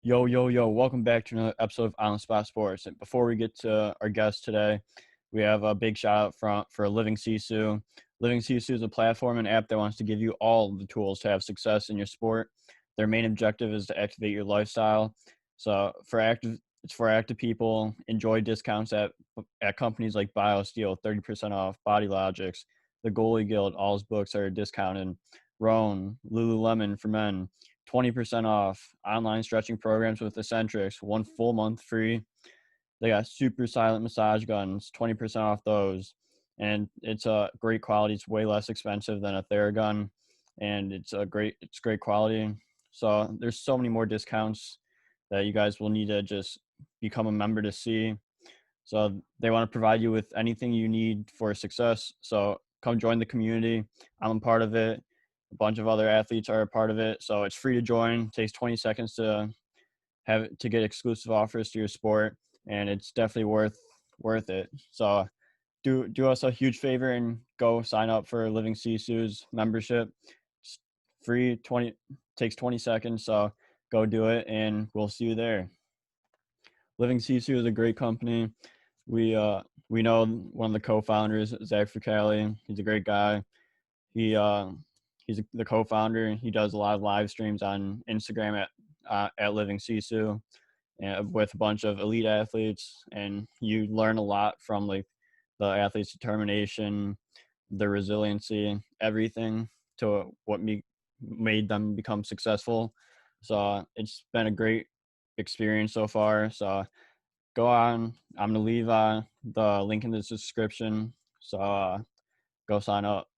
Yo, yo, yo, welcome back to another episode of On the Spot Sports. And before we get to our guest today, we have a big shout out for Living Sisu. Living Sisu is a platform and app that wants to give you all the tools to have success in your sport. Their main objective is to activate your lifestyle. It's for active people. Enjoy discounts at companies like BioSteel, 30% off, Body Logics, the Goalie Guild, all his books are discounted. Roan, Lululemon for men, 20% off, online stretching programs with Eccentrics, 1 full month free. They got super silent massage guns, 20% off those. And it's a great quality. It's way less expensive than a Theragun, and it's great quality. So there's so many more discounts that you guys will need to just become a member to see. So they want to provide you with anything you need for success. So come join the community. I'm a part of it. A bunch of other athletes are a part of it. So it's free to join. It takes 20 seconds to get exclusive offers to your sport, and it's definitely worth it. So do us a huge favor and go sign up for Living Sisu's membership. It's free, 20 takes 20 seconds. So go do it, and we'll see you there. Living Sisu is a great company. We know one of the co-founders, Zach Fricali. He's a great guy. He's the co-founder. He does a lot of live streams on Instagram at Living Sisu, and with a bunch of elite athletes, and you learn a lot from like the athletes' determination, their resiliency, everything to what made them become successful. So it's been a great experience so far. So go on. I'm gonna leave the link in the description. So go sign up.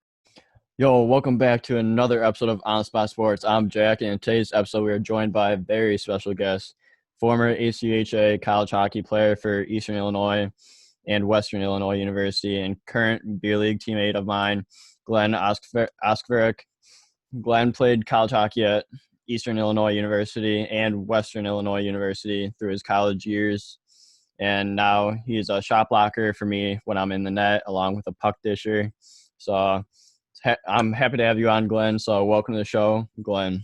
Yo, welcome back to another episode of On the Spot Sports. I'm Jack, and in today's episode, we are joined by a very special guest, former ACHA college hockey player for Eastern Illinois and Western Illinois University, and current beer league teammate of mine, Glenn Oskvarek. Glenn played college hockey at Eastern Illinois University and Western Illinois University through his college years, and now he's a shot blocker for me when I'm in the net, along with a puck disher. So I'm happy to have you on, Glenn. So welcome to the show, Glenn.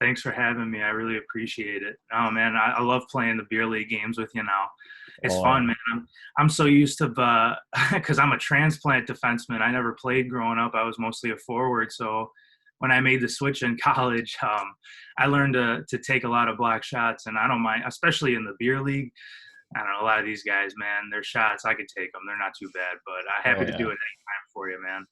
Thanks for having me. I really appreciate it. Oh man, I love playing the beer league games with you now. It's fun, man. I'm so used to because I'm a transplant defenseman. I never played growing up. I was mostly a forward. So when I made the switch in college, I learned to take a lot of block shots, and I don't mind, especially in the beer league. I don't know, a lot of these guys, man, their shots, I could take them. They're not too bad, but I'm happy to do it anytime for you, man.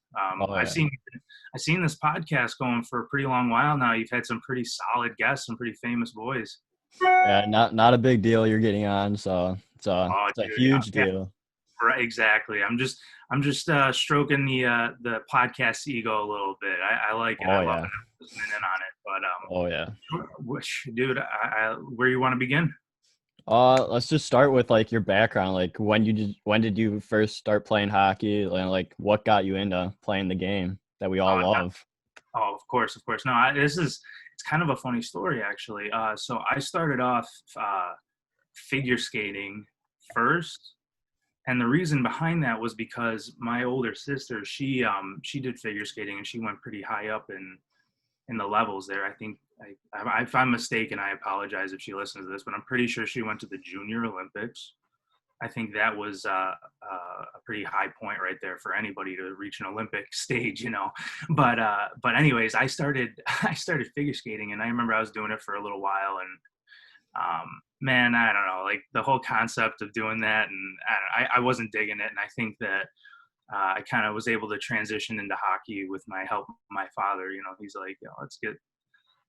I've seen this podcast going for a pretty long while now. You've had some pretty solid guests, some pretty famous boys. Yeah, not a big deal you're getting on, so it's a Dude, huge yeah, deal. right, exactly. I'm just stroking the podcast ego a little bit. I like it. I love it. I'm listening in on it. But dude, where you want to begin? Let's just start with like your background. Like when did you first start playing hockey, and like what got you into playing the game that we all love? Oh, of course. No, it's kind of a funny story actually. So I started off figure skating first, and the reason behind that was because my older sister, she did figure skating, and she went pretty high up in the levels there. I think if I'm mistaken, I apologize if she listens to this, but I'm pretty sure she went to the Junior Olympics. I think that was a pretty high point right there for anybody to reach an Olympic stage, you know. But anyways, I started figure skating, and I remember I was doing it for a little while, and man, I don't know, like the whole concept of doing that, and I wasn't digging it, and I think that I kind of was able to transition into hockey with my help of my father. You know, he's like, let's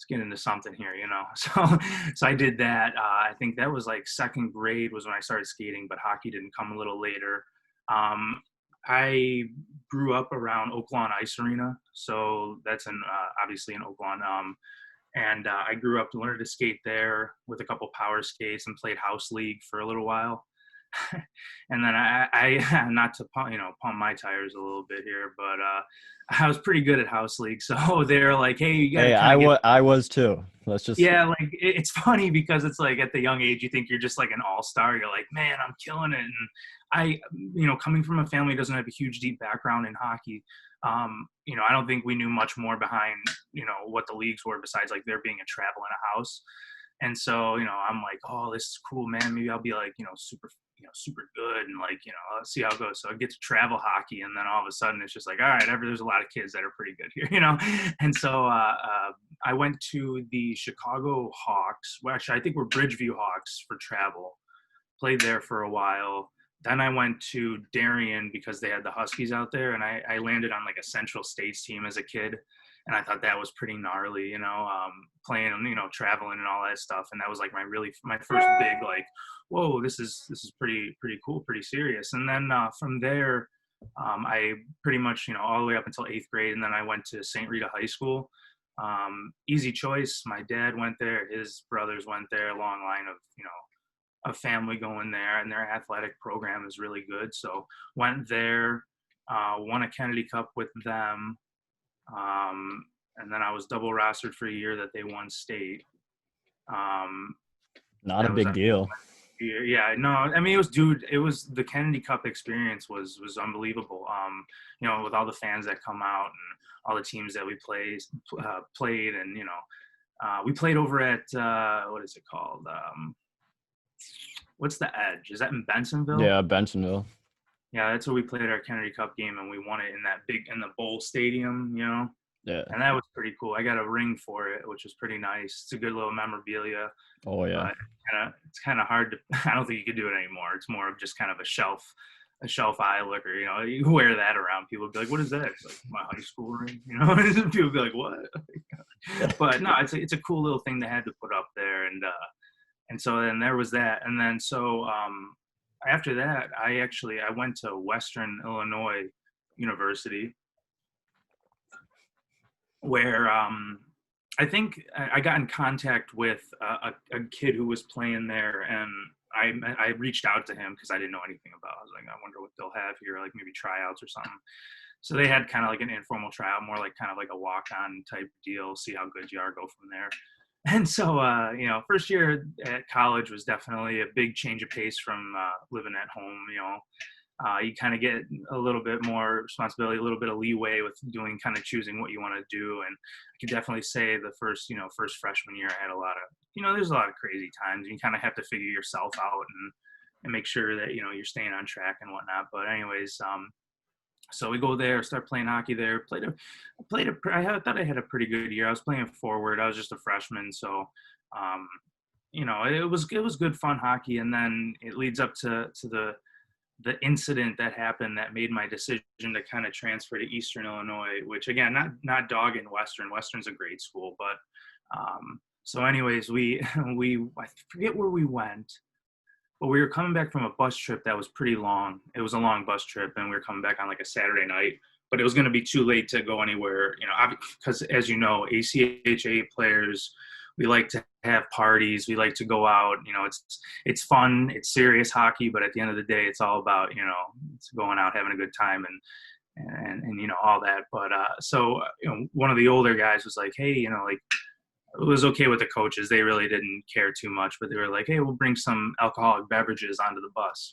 get into something here, you know. So I did that. I think that was like second grade was when I started skating, but hockey didn't come a little later. I grew up around Oaklawn Ice Arena, so that's obviously in Oaklawn. And I grew up to learn to skate there with a couple power skates and played house league for a little while. And then I not to pump my tires a little bit here, but I was pretty good at house league. So they're like, hey, you gotta I was too. Like it's funny because it's like at the young age you think you're just like an all-star. You're like, man, I'm killing it. And I, coming from a family that doesn't have a huge deep background in hockey, I don't think we knew much more behind what the leagues were besides like there being a travel in a house. And so, I'm like, oh, this is cool, man. Maybe I'll be like, super good, and like, let's see how it goes. So I get to travel hockey, and then all of a sudden it's just like, all right, there's a lot of kids that are pretty good here, And so I went to the Chicago Hawks. Well, actually, I think we're Bridgeview Hawks for travel. Played there for a while. Then I went to Darien because they had the Huskies out there, and I landed on like a Central States team as a kid, and I thought that was pretty gnarly, playing, traveling and all that stuff. And that was like my first big like, whoa, this is pretty cool, pretty serious. And then from there, I pretty much, all the way up until 8th grade, and then I went to St. Rita High School. Easy choice. My dad went there, his brothers went there, a long line of, a family going there, and their athletic program is really good. So went there, won a Kennedy Cup with them. And then I was double rostered for a year that they won state. Not a big deal. Yeah, no, I mean, it was the Kennedy Cup experience was unbelievable. With all the fans that come out and all the teams that we played, and we played over at what is it called? What's the Edge? Is that in Bensonville? Yeah, Bensonville. Yeah, that's where we played our Kennedy Cup game, and we won it in the bowl stadium, Yeah. And that was pretty cool. I got a ring for it, which was pretty nice. It's a good little memorabilia. Oh yeah. It's kind of hard to. I don't think you could do it anymore. It's more of just kind of a shelf eye looker. You wear that around. People be like, "What is that?" It's like my high school ring. People be like, "What?" But no, it's a cool little thing they had to put up there, and so then there was that, and then so after that, I went to Western Illinois University, where I think I got in contact with a kid who was playing there, and I reached out to him because I didn't know anything about it. I was like, I wonder what they'll have here, like maybe tryouts or something. So they had kind of like an informal tryout, more like kind of like a walk-on type deal, see how good you are, go from there. And so, first year at college was definitely a big change of pace from living at home. You kind of get a little bit more responsibility, a little bit of leeway with choosing what you want to do. And I can definitely say the first freshman year, I had a lot of, there's a lot of crazy times. You kind of have to figure yourself out and make sure that, you're staying on track and whatnot. But anyways, so we go there, start playing hockey there. I thought I had a pretty good year. I was playing forward. I was just a freshman, so it was good fun hockey. And then it leads up to the incident that happened that made my decision to kind of transfer to Eastern Illinois. Which again, not dogging Western. Western's a great school, but so anyways, I forget where we went. But we were coming back from a bus trip that was pretty long. It was a long bus trip, and we were coming back on like a Saturday night. But it was going to be too late to go anywhere, because as you know, ACHA players, we like to have parties. We like to go out. It's fun. It's serious hockey, but at the end of the day, it's all about it's going out, having a good time, and all that. But so one of the older guys was like, hey, like, it was okay with the coaches. They really didn't care too much, but they were like, hey, we'll bring some alcoholic beverages onto the bus,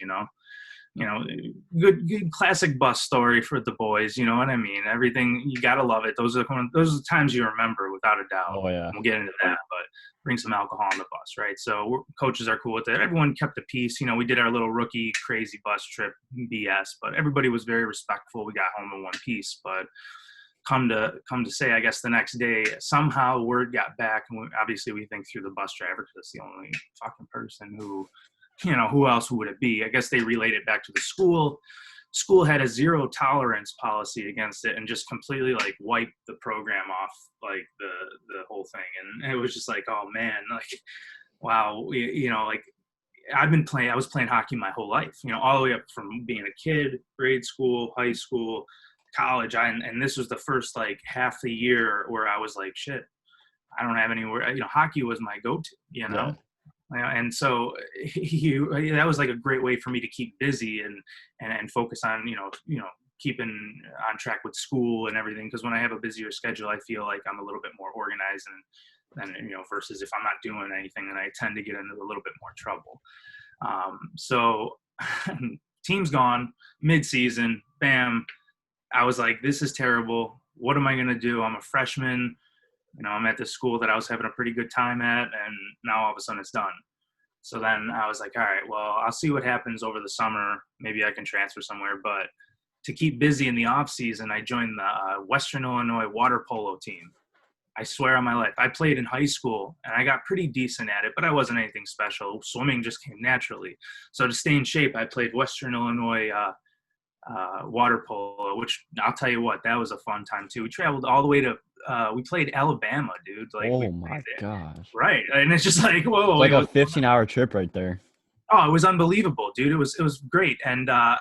good classic bus story for the boys. You know what I mean? Everything, you got to love it. Those are the times you remember without a doubt. Oh yeah. We'll get into that, but bring some alcohol on the bus, right? So coaches are cool with it. Everyone kept the peace. We did our little rookie crazy bus trip BS, but everybody was very respectful. We got home in one piece, but come to say, I guess the next day, somehow word got back, and obviously we think through the bus driver, because it's the only fucking person who, who else would it be? I guess they relayed it back to the school. School had a zero tolerance policy against it, and just completely like wiped the program off, like the whole thing. And it was just like, oh man, like, wow, like I was playing hockey my whole life, all the way up from being a kid, grade school, high school, college. And this was the first like half the year where I was like, shit, I don't have anywhere. Hockey was my go-to. Yeah. And so that was like a great way for me to keep busy and focus on keeping on track with school and everything. Because when I have a busier schedule, I feel like I'm a little bit more organized and versus if I'm not doing anything, then I tend to get into a little bit more trouble. So team's gone mid-season, bam. I was like, this is terrible. What am I going to do? I'm a freshman. I'm at this school that I was having a pretty good time at, and now all of a sudden it's done. So then I was like, all right, well, I'll see what happens over the summer. Maybe I can transfer somewhere. But to keep busy in the off season, I joined the Western Illinois water polo team. I swear on my life. I played in high school, and I got pretty decent at it, but I wasn't anything special. Swimming just came naturally. So to stay in shape, I played Western Illinois water polo, which I'll tell you what, that was a fun time too. We traveled all the way to we played Alabama, dude. Like, Oh my gosh. right, and it's just like, whoa, It's like a 15-hour trip right there. Oh, it was unbelievable, dude. It was great. And oh,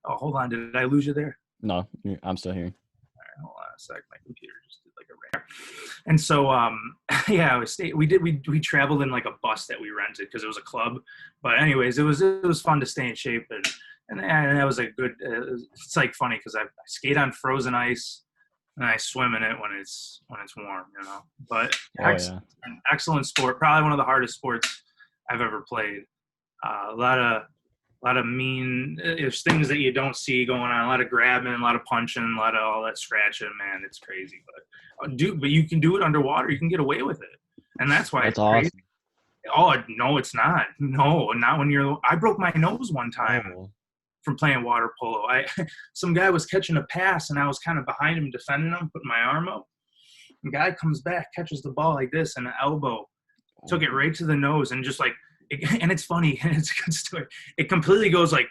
hold on, did I lose you there? No, I'm still here. All right, hold on a sec. My computer just did like a rare. And so yeah, we traveled in like a bus that we rented because it was a club. But anyways, it was fun to stay in shape, and that was a good. It's like funny because I skate on frozen ice and I swim in it when it's warm, But excellent sport. Probably one of the hardest sports I've ever played. A lot of mean. There's things that you don't see going on. A lot of grabbing, a lot of punching, a lot of all that scratching. Man, it's crazy. But you can do it underwater. You can get away with it, and that's why it's awesome. Crazy. Oh no, it's not. No, not when you're. I broke my nose one time from playing water polo. Some guy was catching a pass, and I was kind of behind him, defending him, putting my arm up. The guy comes back, catches the ball like this, and an elbow took it right to the nose, and just like. And it's funny, and it's a good story. It completely goes like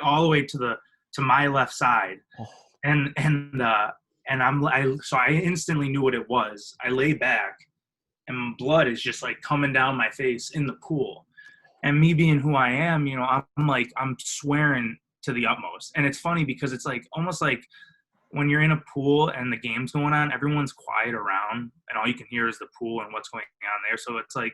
all the way to my left side, and so I instantly knew what it was. I lay back, and blood is just like coming down my face in the pool, and me being who I am, I'm swearing to the utmost. And it's funny because it's like almost like when you're in a pool and the game's going on, everyone's quiet around, and all you can hear is the pool and what's going on there. So it's like,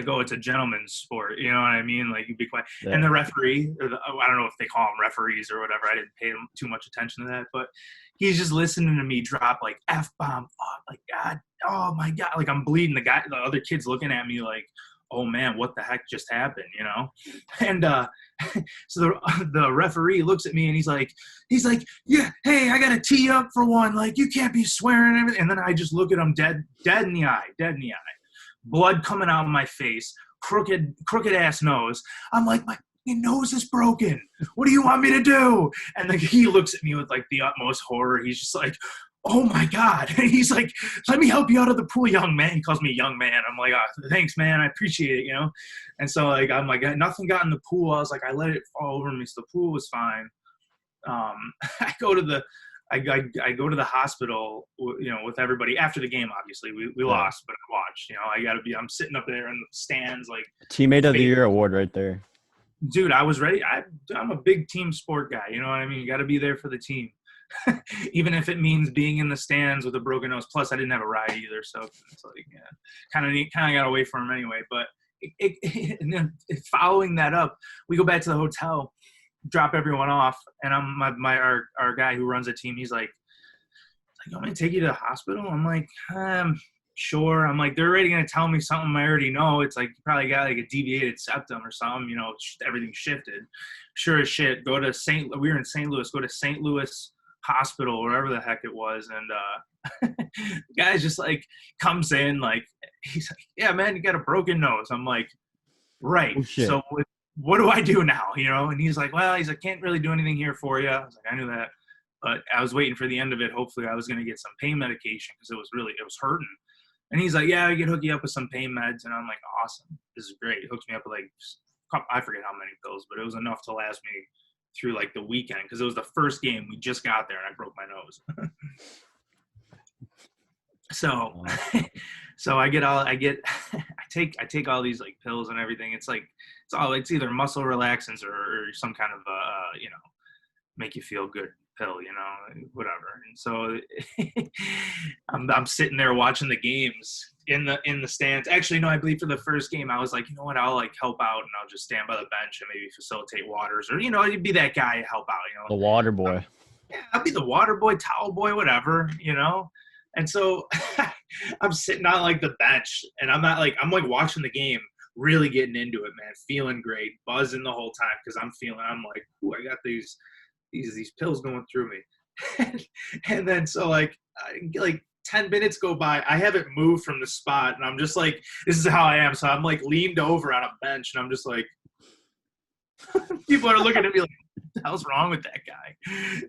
oh, it's a gentleman's sport. You know what I mean? Like, you be quiet. Yeah. And the referee, I don't know if they call them referees or whatever. I didn't pay too much attention to that. But he's just listening to me drop, like, F-bomb. Oh, like, God. Oh, my God. Like, I'm bleeding. The other kid's looking at me like, oh, man, what the heck just happened, And so the referee looks at me, and he's like, yeah, hey, I got to tee up for one. Like, you can't be swearing and everything. And then I just look at him dead in the eye. Blood coming out of my face, crooked ass nose. I'm like, my nose is broken. What do you want me to do? And he looks at me with like the utmost horror. He's just like, oh my God. And he's like, let me help you out of the pool, young man. He calls me young man. I'm like, oh, thanks, man. I appreciate it, And so like, I'm like, nothing got in the pool. I was like, I let it fall over me. So the pool was fine. I go to the hospital, with everybody after the game. Obviously, we lost, but I watched. I'm sitting up there in the stands, like Teammate of the Year award right there. Dude, I was ready. I'm a big team sport guy. You know what I mean? You got to be there for the team, even if it means being in the stands with a broken nose. Plus, I didn't have a ride either, so it's like, yeah, kind of got away from him anyway. But and then following that up, we go back to the hotel. Drop everyone off, and I'm our guy who runs the team. He's like, I'm gonna take you to the hospital. I'm like, sure. I'm like, they're already gonna tell me something I already know. It's like, you probably got like a deviated septum or something. Everything shifted. Sure as shit. We were in St. Louis. Go to St. Louis Hospital, wherever the heck it was, and the guy's just like comes in, like, he's like, yeah, man, you got a broken nose. I'm like, right. Oh, so what do I do now? And he's like, well, can't really do anything here for you. I was like, I knew that, but I was waiting for the end of it. Hopefully I was going to get some pain medication because it was hurting. And he's like, yeah, we can hook you up with some pain meds. And I'm like, awesome. This is great. He hooks me up with like, I forget how many pills, but it was enough to last me through like the weekend. Cause it was the first game. We just got there and I broke my nose. So I take all these like pills and everything. It's like, it's either muscle relaxants or some kind of, make you feel good pill, whatever. And so I'm sitting there watching the games in the stands. Actually, no, I believe for the first game, I was like, you know what, I'll like help out and I'll just stand by the bench and maybe facilitate waters, or, you'd be that guy to help out, The water boy. Yeah, I'll be the water boy, towel boy, whatever, And so I'm sitting on like the bench, and I'm like watching the game, really getting into it, man, feeling great, buzzing the whole time because I'm like, ooh, I got these pills going through me. And then so like 10 minutes go by. I haven't moved from the spot, and I'm just like, this is how I am. So I'm like leaned over on a bench, and I'm just like, people are looking at me like, what the hell's wrong with that guy?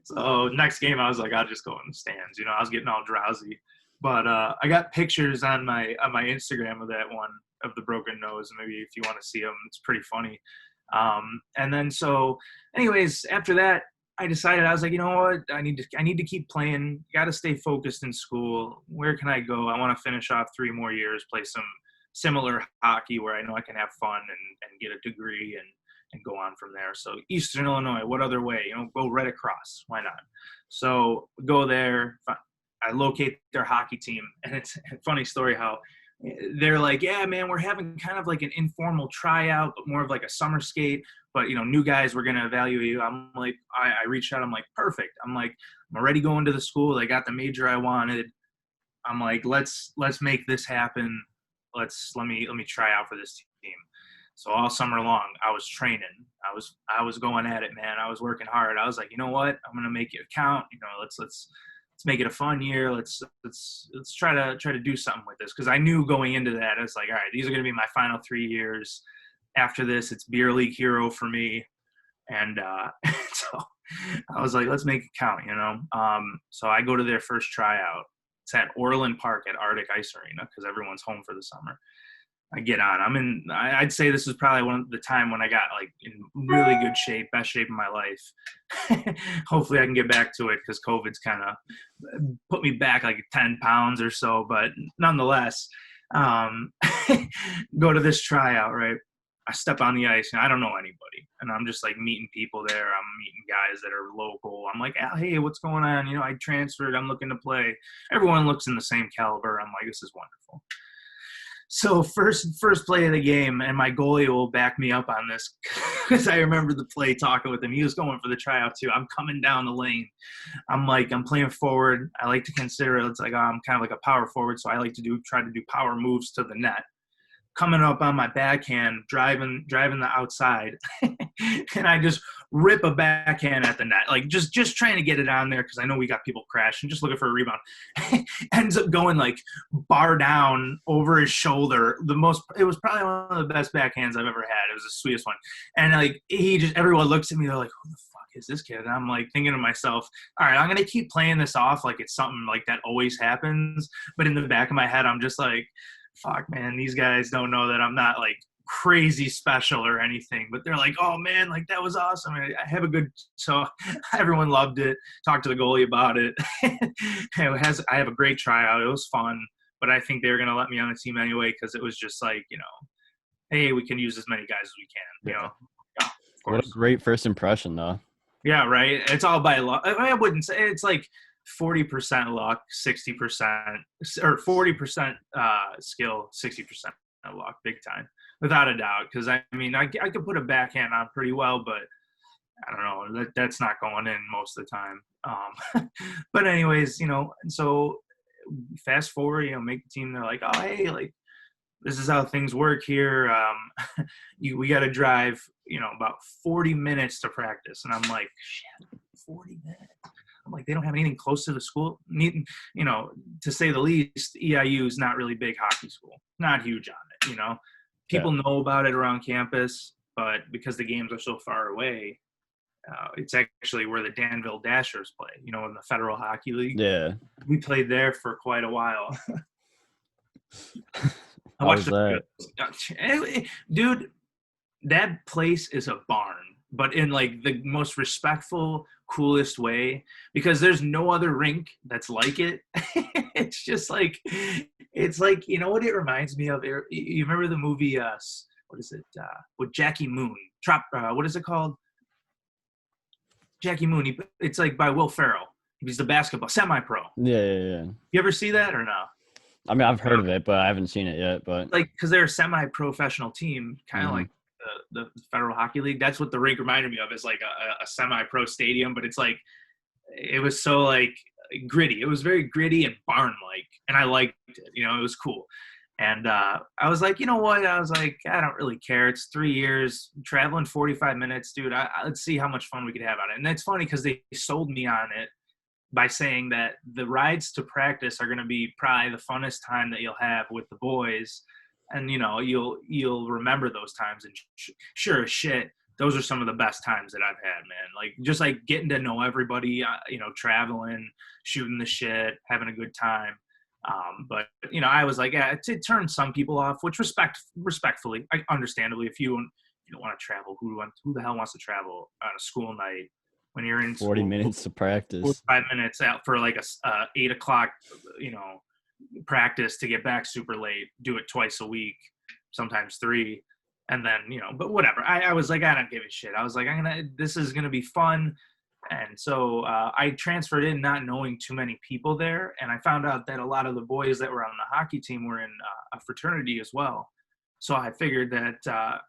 So next game, I was like, I'll just go in the stands. I was getting all drowsy. But I got pictures on my Instagram of that one, of the broken nose. Maybe if you want to see them, it's pretty funny. And then so, anyways, after that, I decided, I was like, you know what? I need to keep playing. Got to stay focused in school. Where can I go? I want to finish off 3 more years, play some similar hockey where I know I can have fun and get a degree and go on from there. So Eastern Illinois, what other way? Go right across. Why not? So go there. I locate their hockey team, and it's a funny story how they're like, yeah, man, we're having kind of like an informal tryout, but more of like a summer skate. But, new guys, we're going to evaluate you. I'm like, I reached out. I'm like, perfect. I'm like, I'm already going to the school. I got the major I wanted. I'm like, let's make this happen. Let me try out for this team. So all summer long, I was training. I was going at it, man. I was working hard. I was like, you know what? I'm going to make it count. Let's make it a fun year. Let's try to do something with this. Cause I knew going into that, I was like, all right, these are going to be my final 3 years. After this, it's beer league hero for me. And so I was like, let's make it count, So I go to their first tryout. It's at Orland Park at Arctic Ice Arena because everyone's home for the summer. I get on. I'd say this is probably the time when I got like in really good shape, best shape of my life. Hopefully I can get back to it because COVID's kind of put me back like 10 pounds or so. But nonetheless, go to this tryout, right? I step on the ice and I don't know anybody. And I'm just like meeting people there. I'm meeting guys that are local. I'm like, hey, what's going on? I transferred. I'm looking to play. Everyone looks in the same caliber. I'm like, this is wonderful. So first play of the game, and my goalie will back me up on this because I remember the play talking with him. He was going for the tryout too. I'm coming down the lane. I'm playing forward. I like to consider it's like I'm kind of like a power forward, so I like to try to do power moves to the net. Coming up on my backhand, driving the outside, and I just rip a backhand at the net, like just trying to get it on there because I know we got people crashing, just looking for a rebound. Ends up going like bar down over his shoulder. It was probably one of the best backhands I've ever had. It was the sweetest one, and like everyone looks at me, they're like, who the fuck is this kid? And I'm like thinking to myself, all right, I'm gonna keep playing this off like it's something like that always happens, but in the back of my head, I'm just like, fuck, man, these guys don't know that I'm not like crazy special or anything, but they're like, oh man, like that was awesome. I have so everyone loved it. Talked to the goalie about it. I have a great tryout. It was fun, but I think they were going to let me on the team anyway. Cause it was just like, hey, we can use as many guys as we can, Yeah, of course. What a great first impression though. Yeah. Right. It's all by luck. I wouldn't say it's like 40% luck, 60%, or 40% skill, 60% luck, big time, without a doubt. Because I could put a backhand on pretty well, but I don't know, that's not going in most of the time. But anyways, so fast forward, make the team. They're like, oh hey, like this is how things work here. We got to drive, about 40 minutes to practice, and I'm like, shit, 40 minutes. I'm like, they don't have anything close to the school. To say the least, EIU is not really big hockey school. Not huge on it, People know about it around campus, but because the games are so far away, it's actually where the Danville Dashers play, in the Federal Hockey League. Yeah. We played there for quite a while. I watched that. Dude, that place is a barn, but in like the most respectful, coolest way, because there's no other rink that's like it. It's just like, what it reminds me of? You remember the movie, what is it, with Jackie Moon? What is it called? Jackie Moon. It's like by Will Ferrell. He's the basketball semi-pro. Yeah. You ever see that or no? I mean, I've heard of it, but I haven't seen it yet. But like, because they're a semi-professional team, kind of like the Federal Hockey League. That's what the rink reminded me of, is like a semi-pro stadium, but it's like, it was so like gritty. It was very gritty and barn-like, and I liked it. It was cool. And I was like, you know what? I was like, I don't really care. It's 3 years, traveling 45 minutes, dude. Let's see how much fun we could have on it. And that's funny because they sold me on it by saying that the rides to practice are going to be probably the funnest time that you'll have with the boys. And, you'll remember those times. And sure as shit, those are some of the best times that I've had, man. Like, just like getting to know everybody, traveling, shooting the shit, having a good time. But I was like, yeah, it turned some people off, which respectfully, understandably, if you don't want to travel, who the hell wants to travel on a school night when you're in 40 school, minutes of practice, 45 minutes out for like a 8 o'clock, practice to get back super late, do it twice a week, sometimes 3. And then, but whatever. I was like, I don't give a shit. I was like, this is going to be fun. And so I transferred in not knowing too many people there. And I found out that a lot of the boys that were on the hockey team were in a fraternity as well. So I figured that,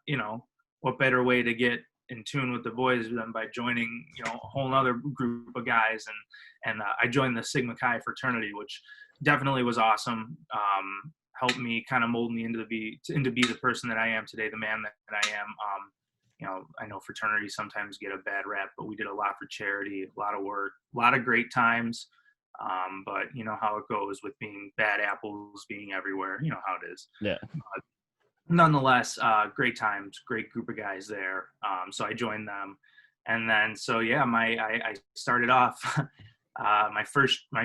what better way to get in tune with the boys than by joining, a whole other group of guys. And I joined the Sigma Chi fraternity, which definitely was awesome. Helped me kind of mold me into be the person that I am today, the man that I am. I know fraternities sometimes get a bad rap, but we did a lot for charity, a lot of work, a lot of great times. But you know how it goes with being bad apples being everywhere. You know how it is. Yeah. Nonetheless, great times, great group of guys there. So I joined them, and then I started off my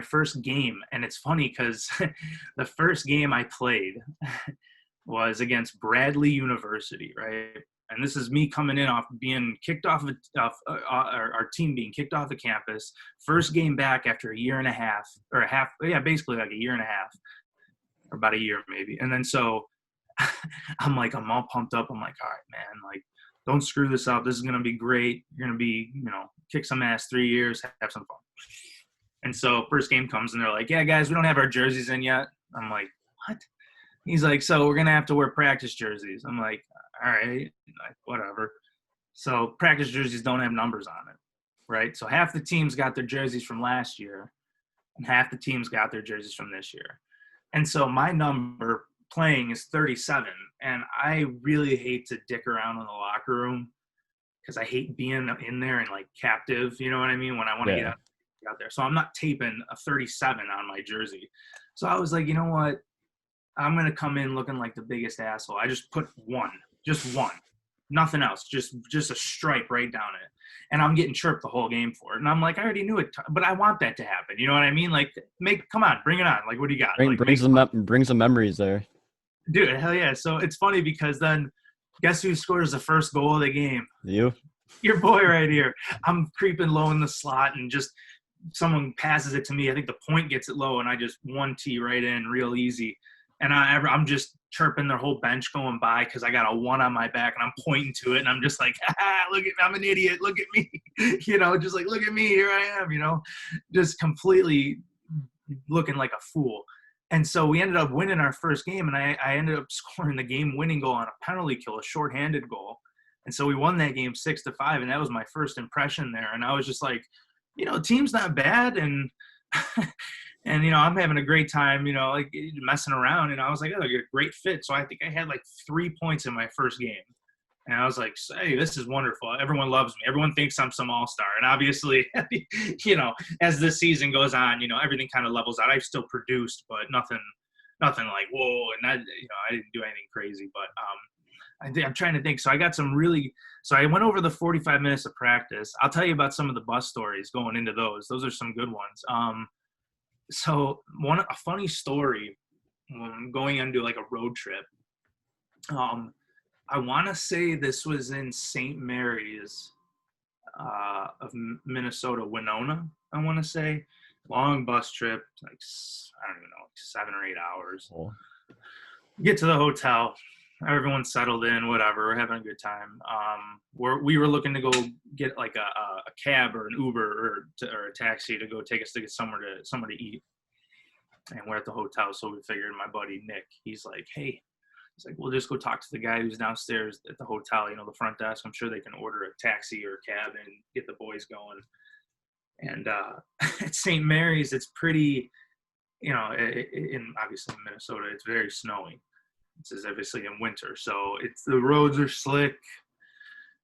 first game, and it's funny because the first game I played was against Bradley University, right? And this is me coming in off being kicked off our team being kicked off the campus. First game back after a year and a half, basically like a year and a half, or about a year maybe. And then so I'm all pumped up. I'm like, all right, man, like, don't screw this up. This is going to be great. You're going to be, kick some ass 3 years, have some fun. And so first game comes and they're like, yeah, guys, we don't have our jerseys in yet. I'm like, what? He's like, so we're going to have to wear practice jerseys. I'm like, all right, whatever. So practice jerseys don't have numbers on it, right? So half the teams got their jerseys from last year and half the teams got their jerseys from this year. And so my number playing is 37. And I really hate to dick around in the locker room because I hate being in there and like captive, you know what I mean? When I want to get out there. So I'm not taping a 37 on my jersey. So I was like, you know what? I'm going to come in looking like the biggest asshole. I just put just one, nothing else, just a stripe right down it. And I'm getting chirped the whole game for it. And I'm like, I already knew it, but I want that to happen. You know what I mean? Like, come on, bring it on. Like, what do you got? Bring some memories there. Dude, hell yeah. So it's funny because then guess who scores the first goal of the game? You? Your boy right here. I'm creeping low in the slot and just someone passes it to me. I think the point gets it low and I just 1T right in real easy. And I'm just chirping their whole bench going by because I got a 1 on my back and I'm pointing to it and I'm just like, look at me, I'm an idiot, look at me. Just like, look at me, here I am, just completely looking like a fool. And so we ended up winning our first game, and I ended up scoring the game-winning goal on a penalty kill, a shorthanded goal. And so we won that game 6-5, and that was my first impression there. And I was just like, the team's not bad, and and I'm having a great time, like messing around. And I was like, oh, you're a great fit. So I think I had like 3 points in my first game. And I was like, hey, this is wonderful. Everyone loves me. Everyone thinks I'm some all-star. And obviously, as the season goes on, everything kind of levels out. I've still produced, but nothing like, whoa. And that, I didn't do anything crazy. But I'm trying to think. So I got so I went over the 45 minutes of practice. I'll tell you about some of the bus stories going into those. Those are some good ones. So a funny story when going into like a road trip. I want to say this was in St. Mary's of Minnesota, Winona, I want to say. Long bus trip, like, I don't even know, like 7 or 8 hours. Cool. Get to the hotel. Everyone's settled in, whatever. We're having a good time. We were looking to go get like a cab or an Uber or a taxi to go take us to get somewhere to eat. And we're at the hotel, so we figured my buddy Nick, he's like, hey, we'll just go talk to the guy who's downstairs at the hotel, the front desk. I'm sure they can order a taxi or a cab and get the boys going. And at St. Mary's, it's pretty, obviously in Minnesota, it's very snowy. It's obviously in winter. So the roads are slick.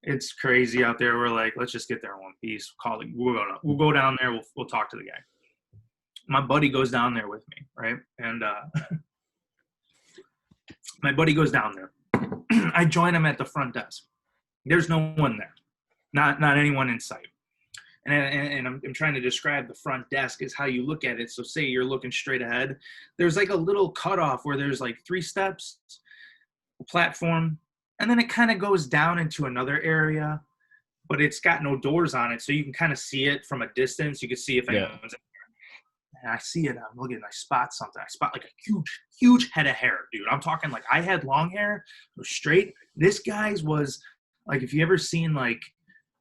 It's crazy out there. We're like, let's just get there in one piece. We'll go down there. We'll talk to the guy. my buddy goes down there with me, right? And my buddy goes down there. I join him at the front desk. There's no one there, not anyone in sight. And I'm trying to describe the front desk is how you look at it. So say you're looking straight ahead. There's like a little cutoff where there's like 3 steps, a platform, and then it kind of goes down into another area, but it's got no doors on it. So you can kind of see it from a distance. You can see if anyone's in there. And I see it. I'm looking. I spot something. I spot like a huge head of hair, dude. I'm talking like I had long hair, it was straight. This guy's was like, if you ever seen like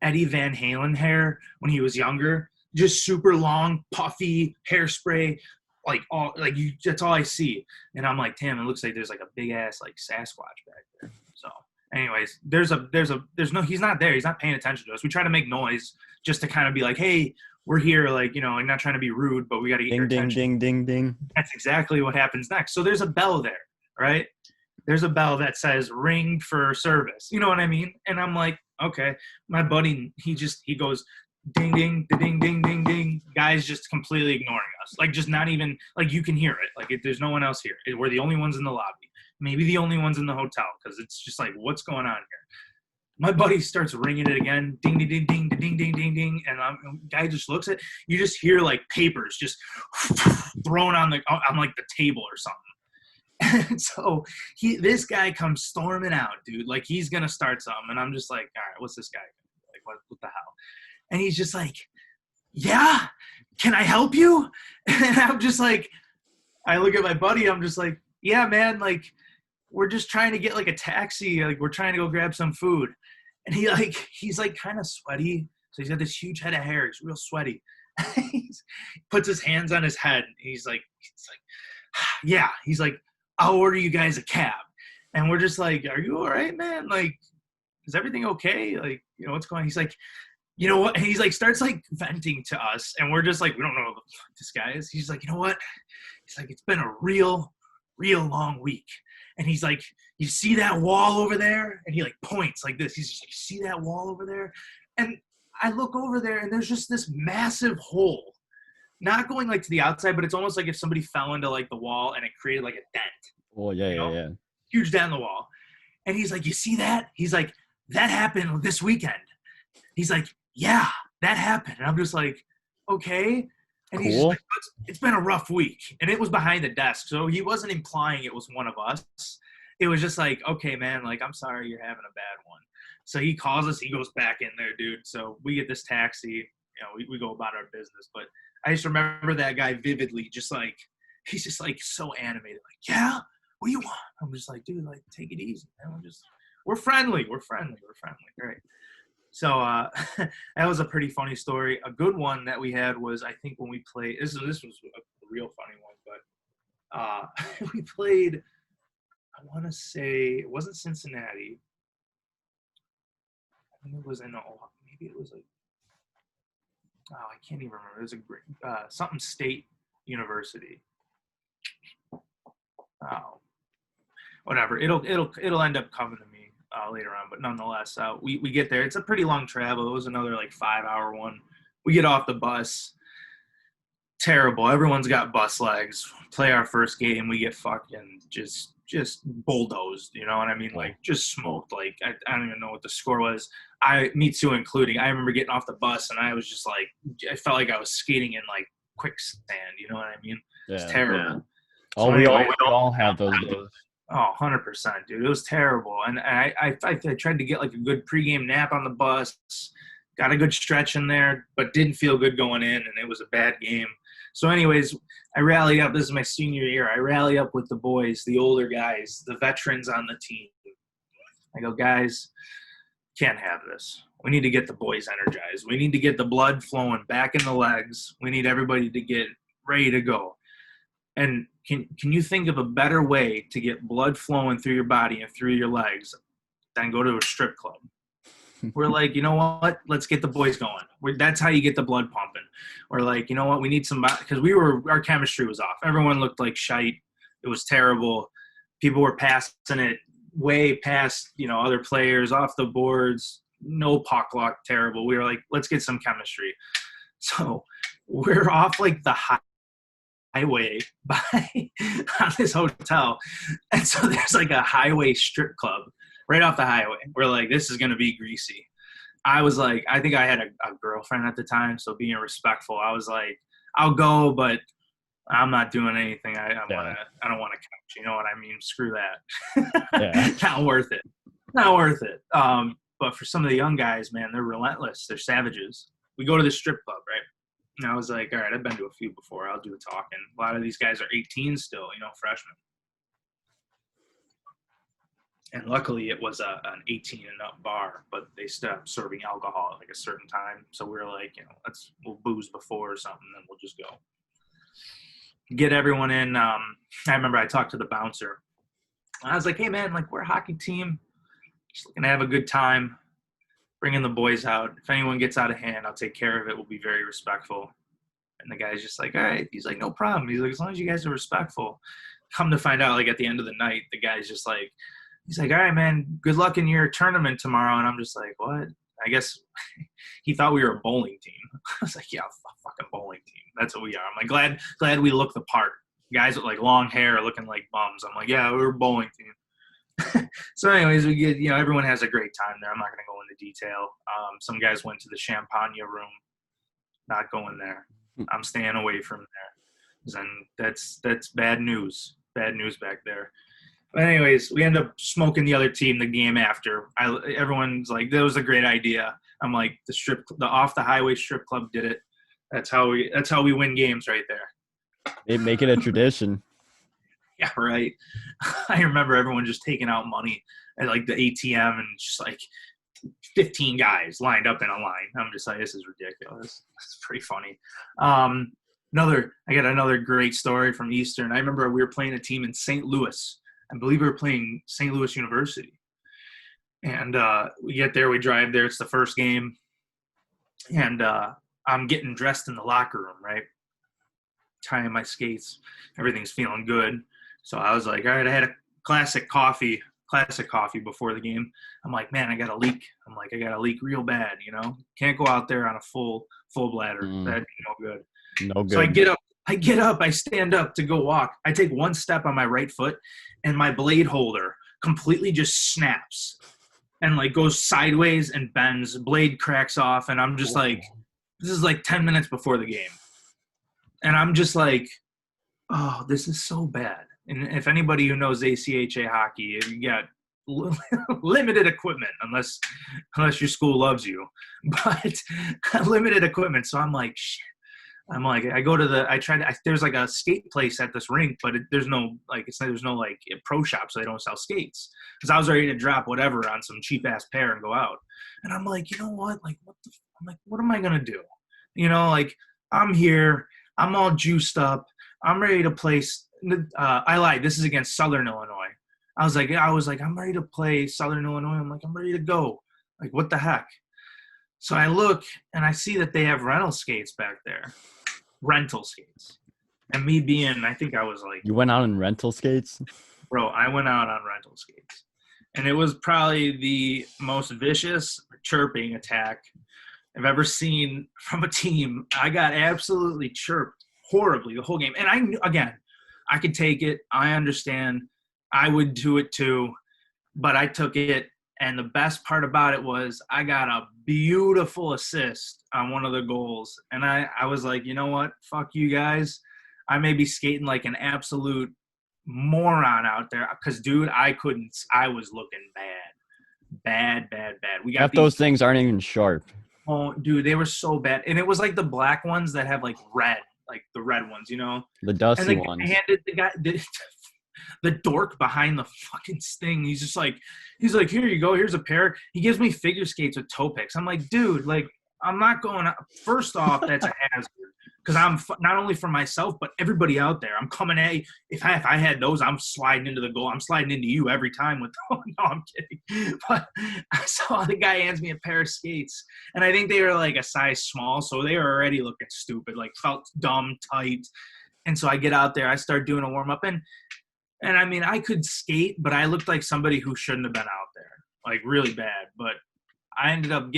Eddie Van Halen hair when he was younger, just super long, puffy hairspray, like that's all I see. And I'm like, damn, it looks like there's like a big ass like Sasquatch back there. So anyways, there's no, he's not there. He's not paying attention to us. We try to make noise just to kind of be like, hey, we're here. Like, I'm not trying to be rude, but we got to get your attention. Ding. That's exactly what happens next. So there's a bell there, right? There's a bell that says ring for service. You know what I mean? And I'm like, okay. My buddy, he goes ding, ding, ding, ding, ding, ding. Guy's just completely ignoring us. Like, just not even, like, you can hear it. Like, there's no one else here. We're the only ones in the lobby. Maybe the only ones in the hotel, because it's just like, what's going on here? My buddy starts ringing it again, ding, ding, ding, ding, ding, ding, ding, ding, and guy just looks at. You just hear like papers just thrown on like the table or something. And so this guy comes storming out, dude, like he's gonna start something, and I'm just like, all right, what's this guy like? What the hell? And he's just like, yeah, can I help you? And I'm just like, I look at my buddy, I'm just like, yeah, man, like, we're just trying to get like a taxi, like we're trying to go grab some food. And he's like kind of sweaty. So he's got this huge head of hair. He's real sweaty. He puts his hands on his head. And he's like, yeah. He's like, I'll order you guys a cab. And we're just like, are you all right, man? Like, is everything okay? Like, what's going on? He's like, you know what? And he's like, starts like venting to us. And we're just like, we don't know who the fuck this guy is. He's like, you know what? He's like, it's been a real long week. And he's like, you see that wall over there? And he like points like this. He's just like, see that wall over there? And I look over there and there's just this massive hole, not going like to the outside, but it's almost like if somebody fell into like the wall and it created like a dent. Oh, yeah. Huge dent in the wall. And he's like, you see that? He's like, that happened this weekend. He's like, yeah, that happened. And I'm just like, okay. And he's just like, it's been a rough week. And it was behind the desk. So he wasn't implying it was one of us. It was just like, okay, man, like, I'm sorry you're having a bad one. So he calls us. He goes back in there, dude. So we get this taxi. We go about our business. But I just remember that guy vividly, just like, he's just like so animated. Like, yeah, what do you want? I'm just like, dude, like, take it easy, man. We're friendly. All right. So that was a pretty funny story. A good one that we had was, I think, when we played. This was a real funny one, but we played. I want to say it wasn't Cincinnati. I think it was maybe it was like. Oh, I can't even remember. It was a something state university. Oh, whatever. It'll end up coming to me later on, but nonetheless, we get there. It's a pretty long travel. It was another like 5-hour one. We get off the bus. Terrible. Everyone's got bus legs. Play our first game. We get fucking just bulldozed. You know what I mean? Like, just smoked. Like, I don't even know what the score was. Me too, including. I remember getting off the bus and I was just like, I felt like I was skating in like quicksand. You know what I mean? Yeah. It's terrible. Yeah. So we all have those days. Oh, 100%, dude. It was terrible. And I tried to get like a good pregame nap on the bus, got a good stretch in there, but didn't feel good going in, and it was a bad game. So anyways, I rallied up. This is my senior year. I rally up with the boys, the older guys, the veterans on the team. I go, guys, can't have this. We need to get the boys energized. We need to get the blood flowing back in the legs. We need everybody to get ready to go. And can you think of a better way to get blood flowing through your body and through your legs than go to a strip club? We're like, you know what? Let's get the boys going. That's how you get the blood pumping. We're like, you know what? We need somebody, because our chemistry was off. Everyone looked like shite. It was terrible. People were passing it way past, other players, off the boards, no puck luck, terrible. We were like, let's get some chemistry. So we're off like the high highway by on this hotel. And so there's like a highway strip club right off the highway. We're like, this is going to be greasy. I was like, I think I had a girlfriend at the time. So being respectful, I was like, I'll go, but I'm not doing anything. I don't want to couch. You know what I mean? Screw that. Yeah. Not worth it. Not worth it. But for some of the young guys, man, they're relentless. They're savages. We go to the strip club, right? And I was like, all right, I've been to a few before. I'll do the talking. A lot of these guys are 18 still, freshmen. And luckily it was an 18 and up bar, but they stopped serving alcohol at like a certain time. So we were like, we'll booze before or something, then we'll just go. Get everyone in. I remember I talked to the bouncer. I was like, hey, man, like, we're a hockey team. Just looking to have a good time. Bringing the boys out. If anyone gets out of hand, I'll take care of it. We'll be very respectful. And the guy's just like, all right. He's like, no problem. He's like, as long as you guys are respectful. Come to find out, like, at the end of the night, the guy's just like, he's like, all right, man, good luck in your tournament tomorrow. And I'm just like, what? I guess he thought we were a bowling team. I was like, yeah, fucking bowling team. That's what we are. I'm like, glad we look the part. Guys with like long hair looking like bums. I'm like, yeah, we're a bowling team. So anyways, we get, everyone has a great time there. I'm not going to go into detail. Some guys went to the Champagne room. Not going there. I'm staying away from there. And that's bad news. Bad news back there. But anyways, we end up smoking the other team the game after. Everyone's like, that was a great idea. I'm like, the off the highway strip club did it. That's how we win games right there. They make it a tradition. Yeah, right. I remember everyone just taking out money at like the ATM and just like 15 guys lined up in a line. I'm just like, this is ridiculous. It's pretty funny. I got another great story from Eastern. I remember we were playing a team in St. Louis. I believe we were playing St. Louis University. And we get there, we drive there. It's the first game. And I'm getting dressed in the locker room, right? Tying my skates. Everything's feeling good. So I was like, all right, I had a classic coffee before the game. I'm like, man, I got a leak. I'm like, I got a leak real bad, Can't go out there on a full bladder. That'd be no good. No good. So I get up, I stand up to go walk. I take one step on my right foot, and my blade holder completely just snaps and like goes sideways and bends. Blade cracks off, and I'm just like, this is like 10 minutes before the game. And I'm just like, oh, this is so bad. And if anybody who knows ACHA hockey, you got limited equipment unless your school loves you, but limited equipment. So I'm like, shit. There's like a skate place at this rink, but there's no pro shop, so they don't sell skates. Because I was ready to drop whatever on some cheap ass pair and go out. And I'm like, you know what? Like, what am I gonna do? I'm here. I'm all juiced up. I'm ready to play. I lied. This is against Southern Illinois. I was like, I'm ready to play Southern Illinois. I'm like, I'm ready to go. Like, what the heck? So I look and I see that they have rental skates back there. Rental skates. And me being, I think I was like... You went out in rental skates? Bro, I went out on rental skates. And it was probably the most vicious chirping attack I've ever seen from a team. I got absolutely chirped horribly the whole game. And I could take it. I understand. I would do it too. But I took it. And the best part about it was I got a beautiful assist on one of the goals. And I was like, you know what? Fuck you guys. I may be skating like an absolute moron out there. Because, dude, I was looking bad. We got those things aren't even sharp. Oh, dude, they were so bad. And it was like the black ones that have like red, like the red ones, The dusty ones. I handed the guy the dork behind the fucking thing. He's like, here you go. Here's a pair. He gives me figure skates with toe picks. I'm like, dude, like, I'm not going out. First off, that's a hazard. Because I'm not only for myself, but everybody out there. I'm coming at you. If I had those, I'm sliding into the goal. I'm sliding into you every time with – no, I'm kidding. But I saw the guy hands me a pair of skates, and I think they were like a size small, so they were already looking stupid, like felt dumb, tight. And so I get out there. I start doing a warm-up. And I mean, I could skate, but I looked like somebody who shouldn't have been out there, like really bad. But I ended up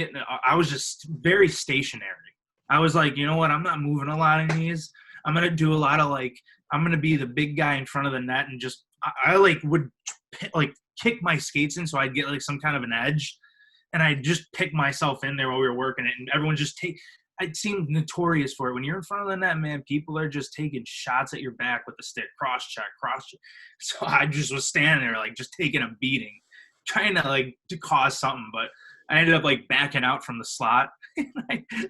I was just very stationary. I was like, you know what? I'm not moving a lot in these. I'm going to do a lot of like, I'm going to be the big guy in front of the net and just, I like would like kick my skates in so I'd get like some kind of an edge. And I just pick myself in there while we were working it. And everyone just it seemed notorious for it. When you're in front of the net, man, people are just taking shots at your back with the stick, cross check. So I just was standing there, like, just taking a beating, trying to, like, to cause something. But I ended up, like, backing out from the slot.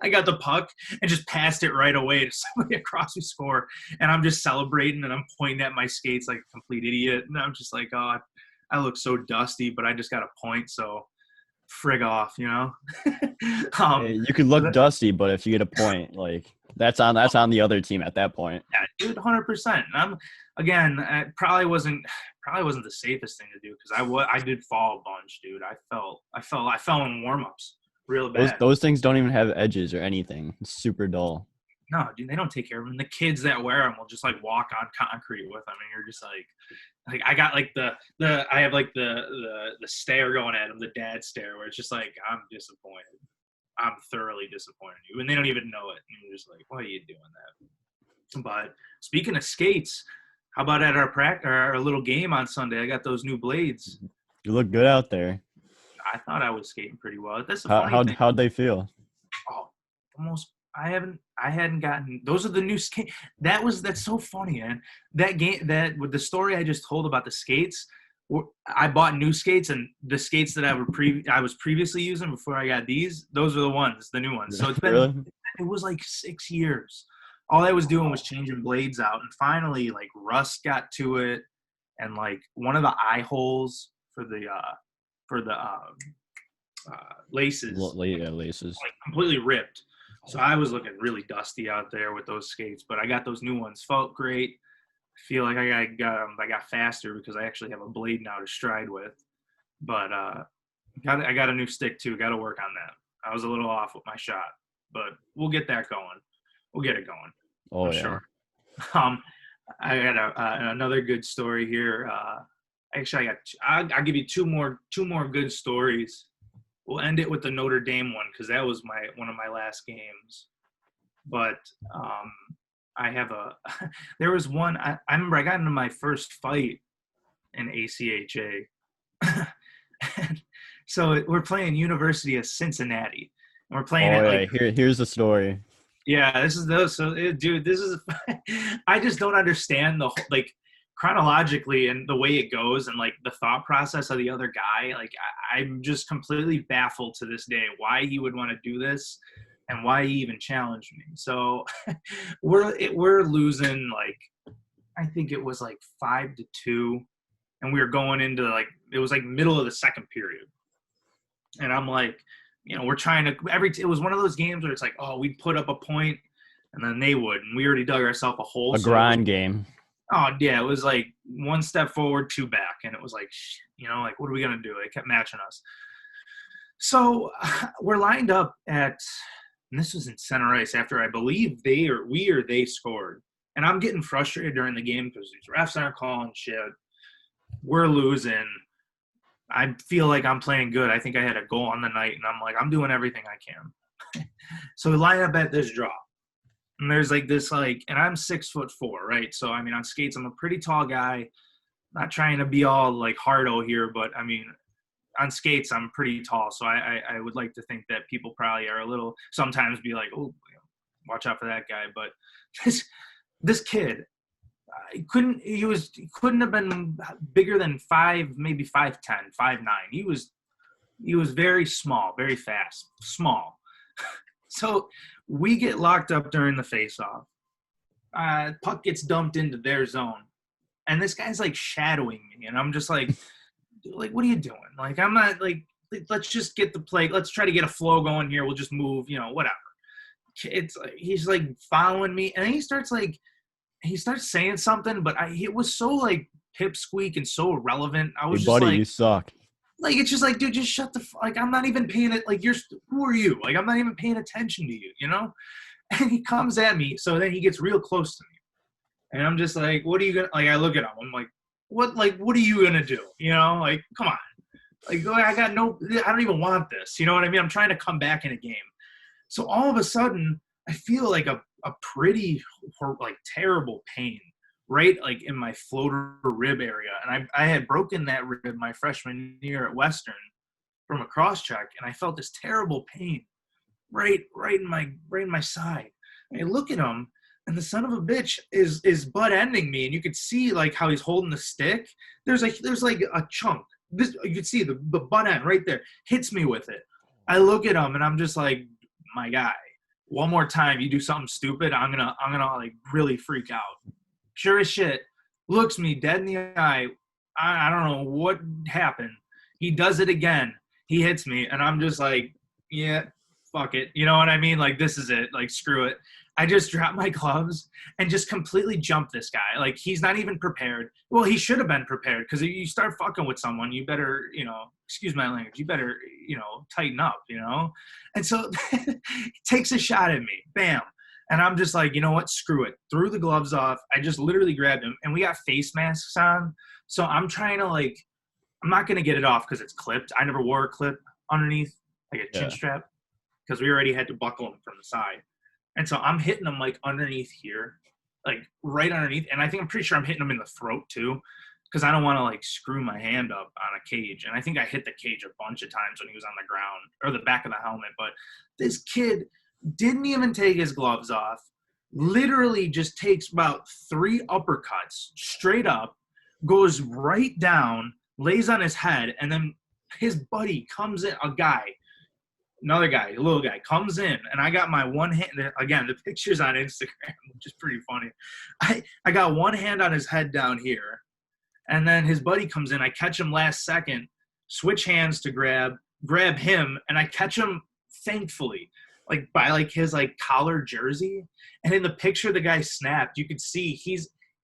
I got the puck and just passed it right away to somebody across who score. And I'm just celebrating, and I'm pointing at my skates like a complete idiot. And I'm just like, oh, I look so dusty, but I just got a point, so frig off, you know. Hey, you could look dusty, but if you get a point, like that's on the other team at that point. Yeah, dude, 100%. It probably wasn't the safest thing to do because I did fall a bunch, dude. I fell in warm-ups real bad. Those things don't even have edges or anything. It's super dull. No, dude, they don't take care of them. The kids that wear them will just like walk on concrete with them, and you're just like I got like I have like the stare going at them, the dad stare, where it's just like, I'm disappointed. I'm thoroughly disappointed in you, and they don't even know it. And you're just like, why are you doing that? But speaking of skates, how about at our little game on Sunday? I got those new blades. You look good out there. I thought I was skating pretty well. That's the funny thing. How'd they feel? Oh, almost. I hadn't gotten. Those are the new skates. That's so funny, man. That game, with the story I just told about the skates, I bought new skates, and the skates that I was previously using before I got these, those are the new ones. So it's been really? It was like 6 years. All I was doing was changing blades out, and finally, like, rust got to it, and like one of the eye holes for the laces, laces, like, completely ripped. So I was looking really dusty out there with those skates, but I got those new ones. Felt great. I feel like I got faster because I actually have a blade now to stride with. But I got a new stick too. Got to work on that. I was a little off with my shot, but we'll get that going. We'll get it going. Oh, I'm yeah. sure. I got another good story here. Actually, I'll give you two more good stories. We'll end it with the Notre Dame one because that was one of my last games. But there was one. I remember I got into my first fight in ACHA. So we're playing University of Cincinnati. And we're playing here's the story. Yeah, this is those. So, dude, this is. I just don't understand chronologically and the way it goes and like the thought process of the other guy. Like I'm just completely baffled to this day why he would want to do this and why he even challenged me. So we're losing, like, I think it was like 5-2, and we were going into it was like middle of the second period, and I'm like, we're trying to it was one of those games where it's like, oh, we'd put up a point and then they would, and we already dug ourselves a hole. A grind game. Oh, yeah, it was like one step forward, two back, and it was like, like, what are we going to do? They kept matching us. So we're lined up and this was in center ice after I believe they scored. And I'm getting frustrated during the game because these refs aren't calling shit. We're losing. I feel like I'm playing good. I think I had a goal on the night, and I'm like, I'm doing everything I can. So we line up at this draw. And there's like this, and I'm 6'4", right? So, I mean, on skates, I'm a pretty tall guy. Not trying to be all like hardo here, but I mean, on skates, I'm pretty tall. So I would like to think that people probably are a little, sometimes be like, oh, watch out for that guy. But this kid, he couldn't have been bigger than 5, maybe 5'10", 5'9". He was very small, very fast, small. So we get locked up during the face-off. Puck gets dumped into their zone. And this guy's, like, shadowing me. And I'm just like, what are you doing? Like, I'm not, like, let's just get the play. Let's try to get a flow going here. We'll just move, whatever. It's like, he's, like, following me. And then he starts saying something. But it was so, like, pipsqueak and so irrelevant. I was hey, just buddy, like, you suck. Like, it's just like, dude, just shut I'm not even paying it. Like, who are you? Like, I'm not even paying attention to you, And he comes at me. So then he gets real close to me. And I'm just like, what are you going to, I look at him. I'm like, what are you going to do? Like, come on. Like, I don't even want this. You know what I mean? I'm trying to come back in a game. So all of a sudden, I feel like a a pretty like terrible pain right like in my floater rib area, and I had broken that rib my freshman year at Western from a cross check, and I felt this terrible pain right in my side. And I look at him, and the son of a bitch is butt ending me, and you could see like how he's holding the stick. There's like a chunk. This you could see the butt end right there hits me with it. I look at him, and I'm just like, my guy, one more time you do something stupid, I'm gonna like really freak out. Sure as shit, looks me dead in the eye. I don't know what happened. He does it again. He hits me, and I'm just like, yeah, fuck it. You know what I mean? Like, this is it. Like, screw it. I just drop my gloves and just completely jump this guy. Like, he's not even prepared. Well, he should have been prepared, because if you start fucking with someone, you better, excuse my language, you better, tighten up, And so he takes a shot at me. Bam. And I'm just like, you know what? Screw it. Threw the gloves off. I just literally grabbed him. And we got face masks on. So I'm trying to, I'm not going to get it off because it's clipped. I never wore a clip underneath, like a chin strap, because we already had to buckle them from the side. And so I'm hitting them underneath here, right underneath. And I'm pretty sure I'm hitting them in the throat too, because I don't want to screw my hand up on a cage. And I think I hit the cage a bunch of times when he was on the ground or the back of the helmet. But this kid didn't even take his gloves off, literally just takes about 3 uppercuts straight up, goes right down, lays on his head, and then his buddy comes in, another guy, a little guy, comes in, and I got my one hand, again, the picture's on Instagram, which is pretty funny. I got one hand on his head down here, and then his buddy comes in, I catch him last second, switch hands to grab him, and I catch him, thankfully, by his collar jersey, and in the picture the guy snapped, you could see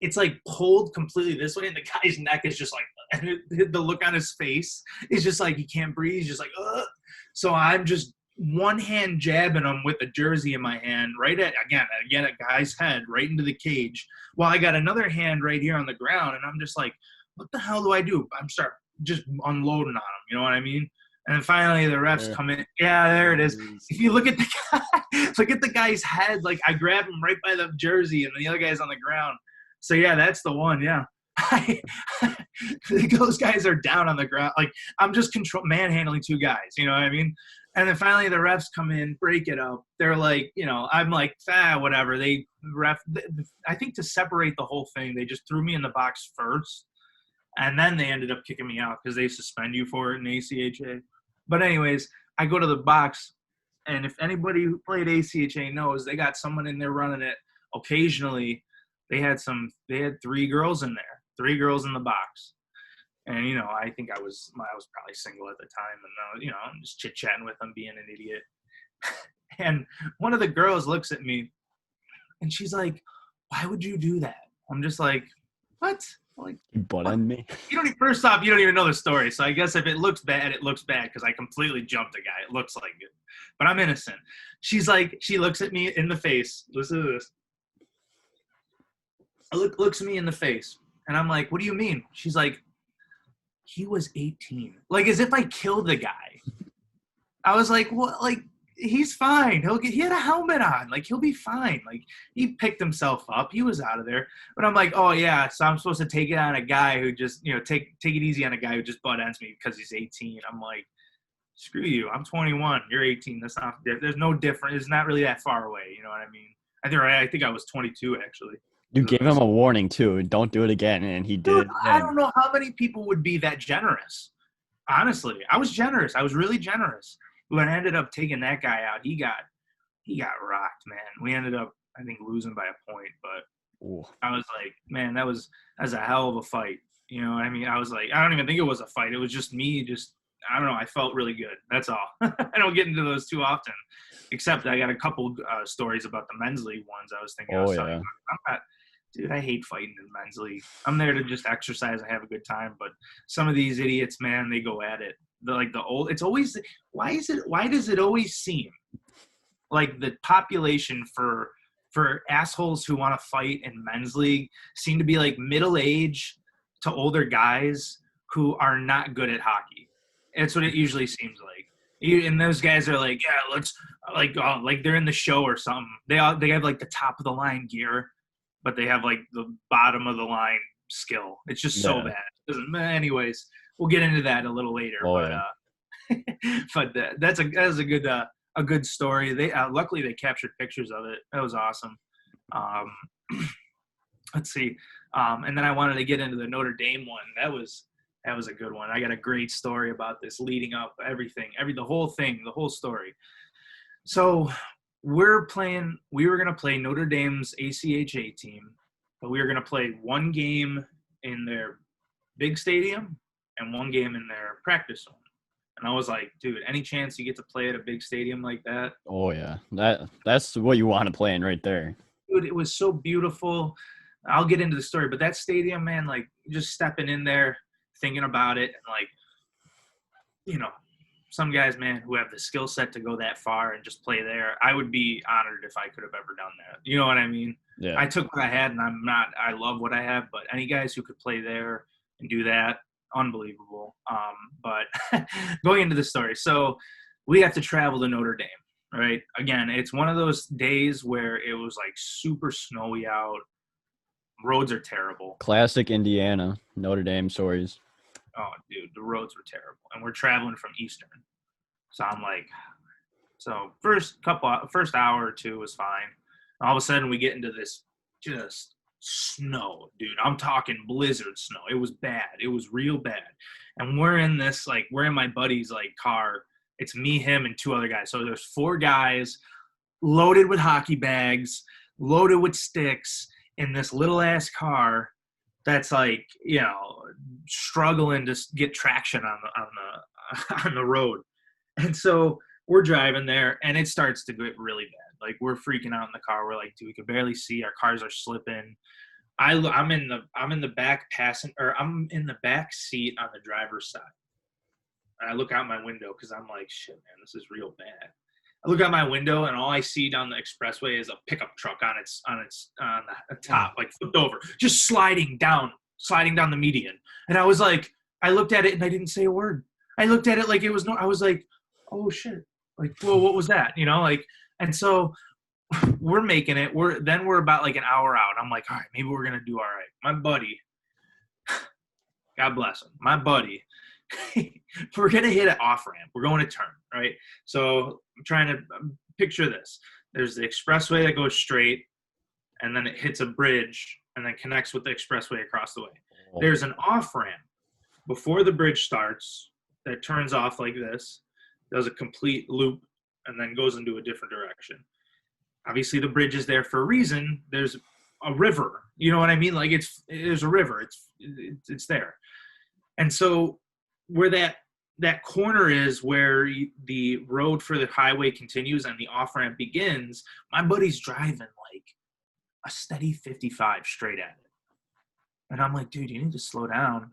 it's pulled completely this way, and the guy's neck is just and the look on his face is just he can't breathe. He's just ugh. So I'm just one hand jabbing him with the jersey in my hand, right at a guy's head, right into the cage, while I got another hand right here on the ground, and I'm just like, what the hell do I do? I'm start just unloading on him, you know what I mean? And then finally the refs come in. Yeah, there it is. If you look at the guy's head, I grab him right by the jersey, and the other guy's on the ground. So yeah, that's the one. Yeah. Those guys are down on the ground. I'm just manhandling 2 guys, you know what I mean? And then finally the refs come in, break it up. They're I'm whatever. I think to separate the whole thing, they just threw me in the box first, and then they ended up kicking me out because they suspend you for it in ACHA. But anyways, I go to the box, and if anybody who played ACHA knows, they got someone in there running it occasionally. They had 3 girls in there. 3 girls in the box. And, I think I was probably single at the time. And, I'm just chit-chatting with them, being an idiot. And one of the girls looks at me, and she's like, why would you do that? I'm just like, what? Butt on me. First off, you don't even know the story. So I guess if it looks bad, it looks bad because I completely jumped a guy. It looks like it. But I'm innocent. She's she looks at me in the face. Listen to this. Looks at me in the face, and I'm like, what do you mean? She's like, he was 18. As if I killed the guy. I was like, what? He's fine. He had a helmet on. He'll be fine. He picked himself up. He was out of there. But I'm like, oh, yeah, so I'm supposed to take it on a guy who just, take it easy on a guy who just butt ends me because he's 18. I'm like, screw you. I'm 21. You're 18. That's not – there's no difference. It's not really that far away. You know what I mean? I think I was 22, actually. You gave him a warning, too. Don't do it again, and he did. Dude, I don't know how many people would be that generous. Honestly, I was generous. I was really generous. When I ended up taking that guy out, he got rocked, man. We ended up, I think, losing by a point. But Ooh. I was like, man, that was a hell of a fight. You know what I mean? I was like, I don't even think it was a fight. It was just me. I don't know. I felt really good. That's all. I don't get into those too often, except I got a couple stories about the men's league ones. I was thinking. Dude, I hate fighting in men's league. I'm there to just exercise and have a good time. But some of these idiots, man, they go at it. It's always, why does it always seem like the population for assholes who want to fight in men's league seem to be middle-aged to older guys who are not good at hockey? It's what it usually seems like. And those guys are like, yeah, like they're in the show or something. They have like the top of the line gear, but they have like the bottom of the line skill. It's just so Yeah. bad. Anyways, we'll get into that a little later. Oh But yeah. that's a good story. They luckily they captured pictures of it. That was awesome. Um, let's see. And then I wanted to get into the Notre Dame one. That was a good one. I got a great story about this leading up, the whole thing, the whole story. So we were going to play Notre Dame's ACHA team, but we were going to play one game in their big stadium and one game in their practice zone. And I was like, dude, any chance you get to play at a big stadium like that? Oh yeah. That's what you want to play in right there. Dude, it was so beautiful. I'll get into the story, but that stadium, man, like just stepping in there, thinking about it, and like, you know, some guys, man, who have the skill set to go that far and just play there, I would be honored if I could have ever done that. You know what I mean? Yeah. I took what I had, and I love what I have, but any guys who could play there and do that, unbelievable. But going into the story, so we have to travel to Notre Dame, right? Again, it's one of those days where it was like super snowy out. Roads are terrible. Classic Indiana, Notre Dame stories. Oh, dude, the roads were terrible. And we're traveling from Eastern. So I'm like, first hour or two was fine. All of a sudden we get into this just snow, dude. I'm talking blizzard snow. It was bad. It was real bad. And we're in my buddy's like car. It's me, him, and two other guys. So there's 4 guys loaded with hockey bags, loaded with sticks in this little ass car that's like, struggling to get traction on the road. And so we're driving there and it starts to get really bad. Like we're freaking out in the car. We're like, dude, we can barely see. Our cars are slipping. I'm in the back I'm in the back seat on the driver's side. And I look out my window because I'm like, shit, man, this is real bad. I look out my window and all I see down the expressway is a pickup truck on the top, like flipped over, just sliding down the median. And I was like, I looked at it and I didn't say a word. I looked at it like it was I was like, oh shit. Like, whoa, what was that? And so we're making it. We're about like an hour out. I'm like, all right, maybe we're going to do all right. My buddy, God bless him, my buddy, we're going to hit an off ramp. We're going to turn, right? So I'm trying to picture this. There's the expressway that goes straight, and then it hits a bridge, and then connects with the expressway across the way. Oh. There's an off ramp before the bridge starts that turns off like this, does a complete loop, and then goes into a different direction. Obviously, the bridge is there for a reason. There's a river. You know what I mean? Like there's a river. It's there. And so where that corner is where the road for the highway continues and the off-ramp begins, my buddy's driving like a steady 55 straight at it. And I'm like, dude, you need to slow down.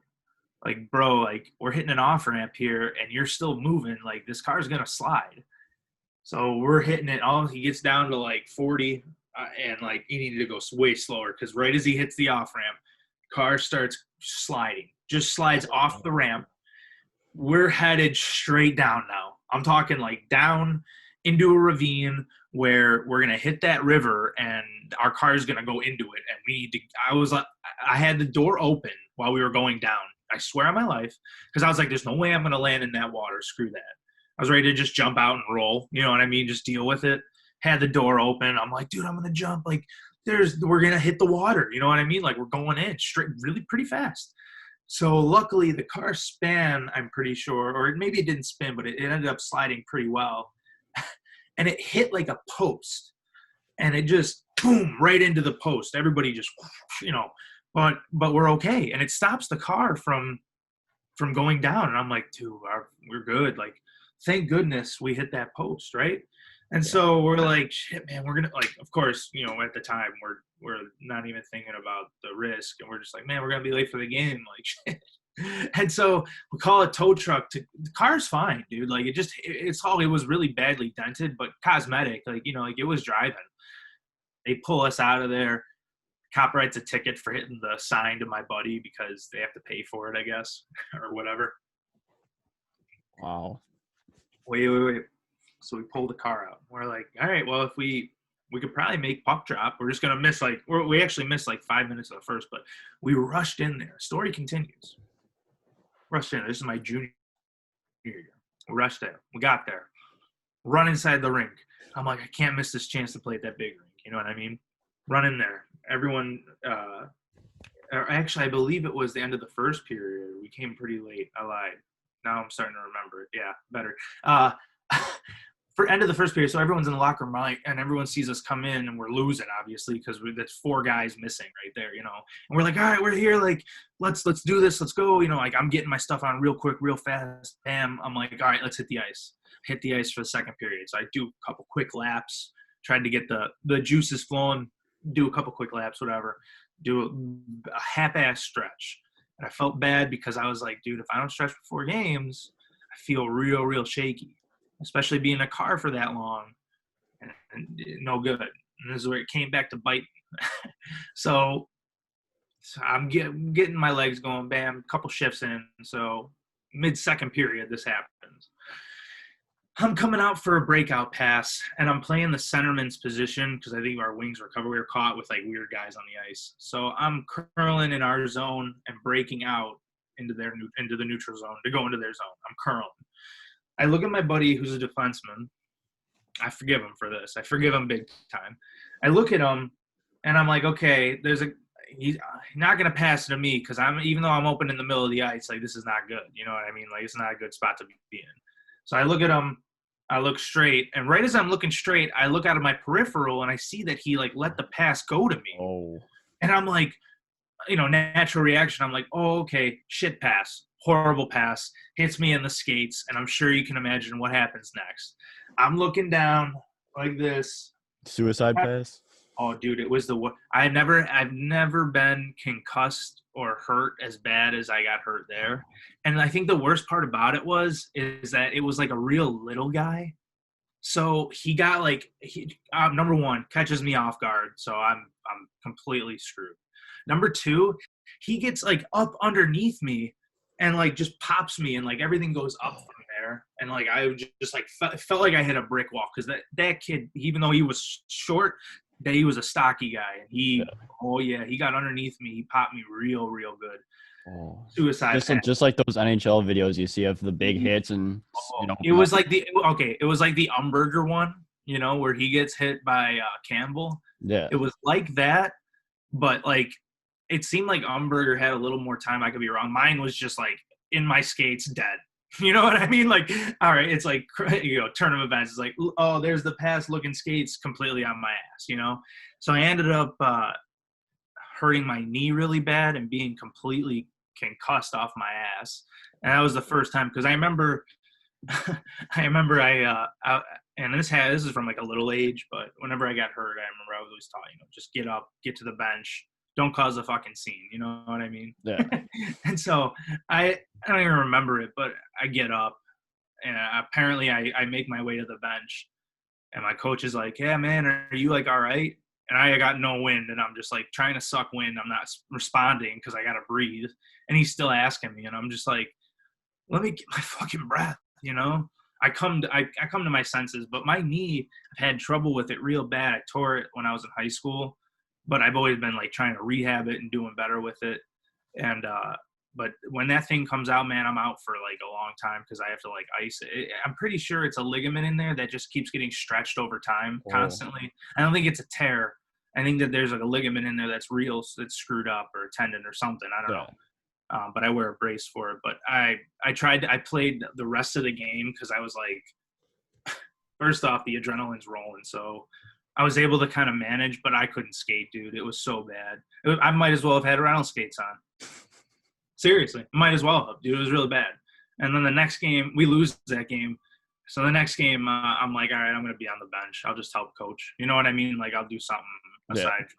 Like, bro, like we're hitting an off-ramp here and you're still moving. Like this car's going to slide. So we're hitting it. He gets down to like 40 and like he needed to go way slower because right as he hits the off-ramp, car starts sliding, just slides off the ramp. We're headed straight down now. I'm talking like down into a ravine where we're going to hit that river and our car is going to go into it. And I had the door open while we were going down. I swear on my life. Because I was like, there's no way I'm going to land in that water. Screw that. I was ready to just jump out and roll. You know what I mean? Just deal with it. Had the door open. I'm like, dude, I'm going to jump. Like we're going to hit the water. You know what I mean? Like we're going in straight, really pretty fast. So luckily the car span, I'm pretty sure, or maybe it didn't spin, but it ended up sliding pretty well. And it hit like a post and it just boom right into the post. Everybody just, but we're okay. And it stops the car from going down. And I'm like, dude, we're good. Like, thank goodness we hit that post. Right. And so we're like, shit, man, we're going to like, of course, at the time we're not even thinking about the risk. And we're just like, man, we're going to be late for the game. Like, shit. And so we call a tow truck. The car's fine, dude. Like it was really badly dented, but cosmetic. Like, like it was driving. They pull us out of there. Cop writes a ticket for hitting the sign to my buddy because they have to pay for it, I guess, or whatever. Wow. Wait. So we pulled the car out. We're like, all right, well, if we could probably make puck drop. We're just going to miss we actually missed like 5 minutes of the first, but we rushed in there. Story continues. Rushed in. This is my junior year. We rushed in. We got there. Run inside the rink. I'm like, I can't miss this chance to play at that big rink. You know what I mean? Run in there. Everyone, or actually, I believe it was the end of the first period. We came pretty late. I lied. Now I'm starting to remember it. Yeah, better. For end of the first period, so everyone's in the locker room, and everyone sees us come in, and we're losing, obviously, because that's 4 guys missing right there, you know. And we're like, all right, we're here, like, let's do this, let's go, you know. Like, I'm getting my stuff on real quick, real fast. Bam, I'm like, all right, let's hit the ice. Hit the ice for the second period. So I do a couple quick laps, tried to get the juices flowing, do a couple quick laps, whatever. Do a half-ass stretch. And I felt bad because I was like, dude, if I don't stretch for 4 games, I feel real shaky. Especially being in a car for that long, and no good. And this is where it came back to bite me. so I'm getting my legs going, bam, couple shifts in. So mid-second period, this happens. I'm coming out for a breakout pass, and I'm playing the centerman's position because I think our wings were covered. We were caught with, like, weird guys on the ice. So I'm curling in our zone and breaking out into the neutral zone to go into their zone. I'm curling. I look at my buddy who's a defenseman. I forgive him for this. I forgive him big time. I look at him, and I'm like, okay, he's not going to pass it to me because even though I'm open in the middle of the ice, like, this is not good. You know what I mean? Like, it's not a good spot to be in. So I look at him. I look straight, and right as I'm looking straight, I look out of my peripheral, and I see that he, like, let the pass go to me. Oh. And I'm like, you know, natural reaction. I'm like, oh, okay, shit pass. Horrible pass, hits me in the skates, and I'm sure you can imagine what happens next. I'm looking down like this. Suicide pass? Oh, dude, it was I've never been concussed or hurt as bad as I got hurt there. And I think the worst part about it is that it was like a real little guy. So he got number one, catches me off guard, so I'm completely screwed. Number 2, he gets like up underneath me and like just pops me, and like everything goes up from there. And like I just like felt like I hit a brick wall because that kid, even though he was short, he was a stocky guy, and he got underneath me. He popped me real good. Oh. Suicide. Just like those NHL videos you see of the big hits, and you know. It was like the Umberger one, you know, where he gets hit by Campbell. Yeah. It was like that, but like it seemed like Umberger had a little more time. I could be wrong. Mine was just like in my skates, dead. You know what I mean? Like, all right, it's like, you know, turn of events. It's like, oh, there's the pass looking skates completely on my ass, you know? So I ended up hurting my knee really bad and being completely concussed off my ass. And that was the first time, because I remember and this is from like a little age, but whenever I got hurt, I remember I was always taught, you know, just get up, get to the bench, don't cause a fucking scene. You know what I mean? Yeah. And so I don't even remember it, but I get up, and apparently I make my way to the bench, and my coach is like, yeah, man, are you like all right? And I got no wind, and I'm just like trying to suck wind. I'm not responding because I got to breathe. And he's still asking me, and I'm just like, let me get my fucking breath, you know? I come to my senses, but my knee, I've had trouble with it real bad. I tore it when I was in high school, but I've always been like trying to rehab it and doing better with it. And but when that thing comes out, man, I'm out for like a long time because I have to like ice it. I'm pretty sure it's a ligament in there that just keeps getting stretched over time constantly. I don't think it's a tear. I think that there's like a ligament in there that's real, that's screwed up, or a tendon or something. I don't know. But I wear a brace for it. But I played the rest of the game because I was like, first off, the adrenaline's rolling. So I was able to kind of manage, but I couldn't skate, dude. It was so bad. I might as well have had Reynolds skates on. Seriously, might as well have, dude. It was really bad. And then the next game, we lose that game. So the next game, I'm like, all right, I'm going to be on the bench. I'll just help coach. You know what I mean? Like, I'll do something aside from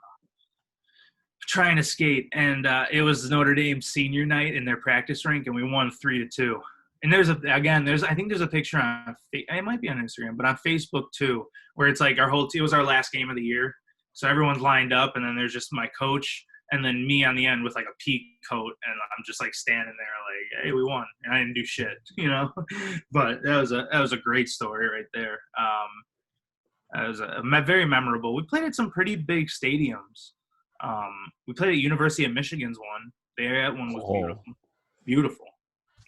trying to skate. And it was Notre Dame senior night in their practice rink, and we won 3-2. And I think there's a picture on, it might be on Instagram, but on Facebook too, where it's like our whole team, it was our last game of the year. So everyone's lined up, and then there's just my coach and then me on the end with like a peak coat, and I'm just like standing there like, hey, we won, and I didn't do shit, But that was a great story right there. It was very memorable. We played at some pretty big stadiums. We played at University of Michigan's one. That one was beautiful, beautiful.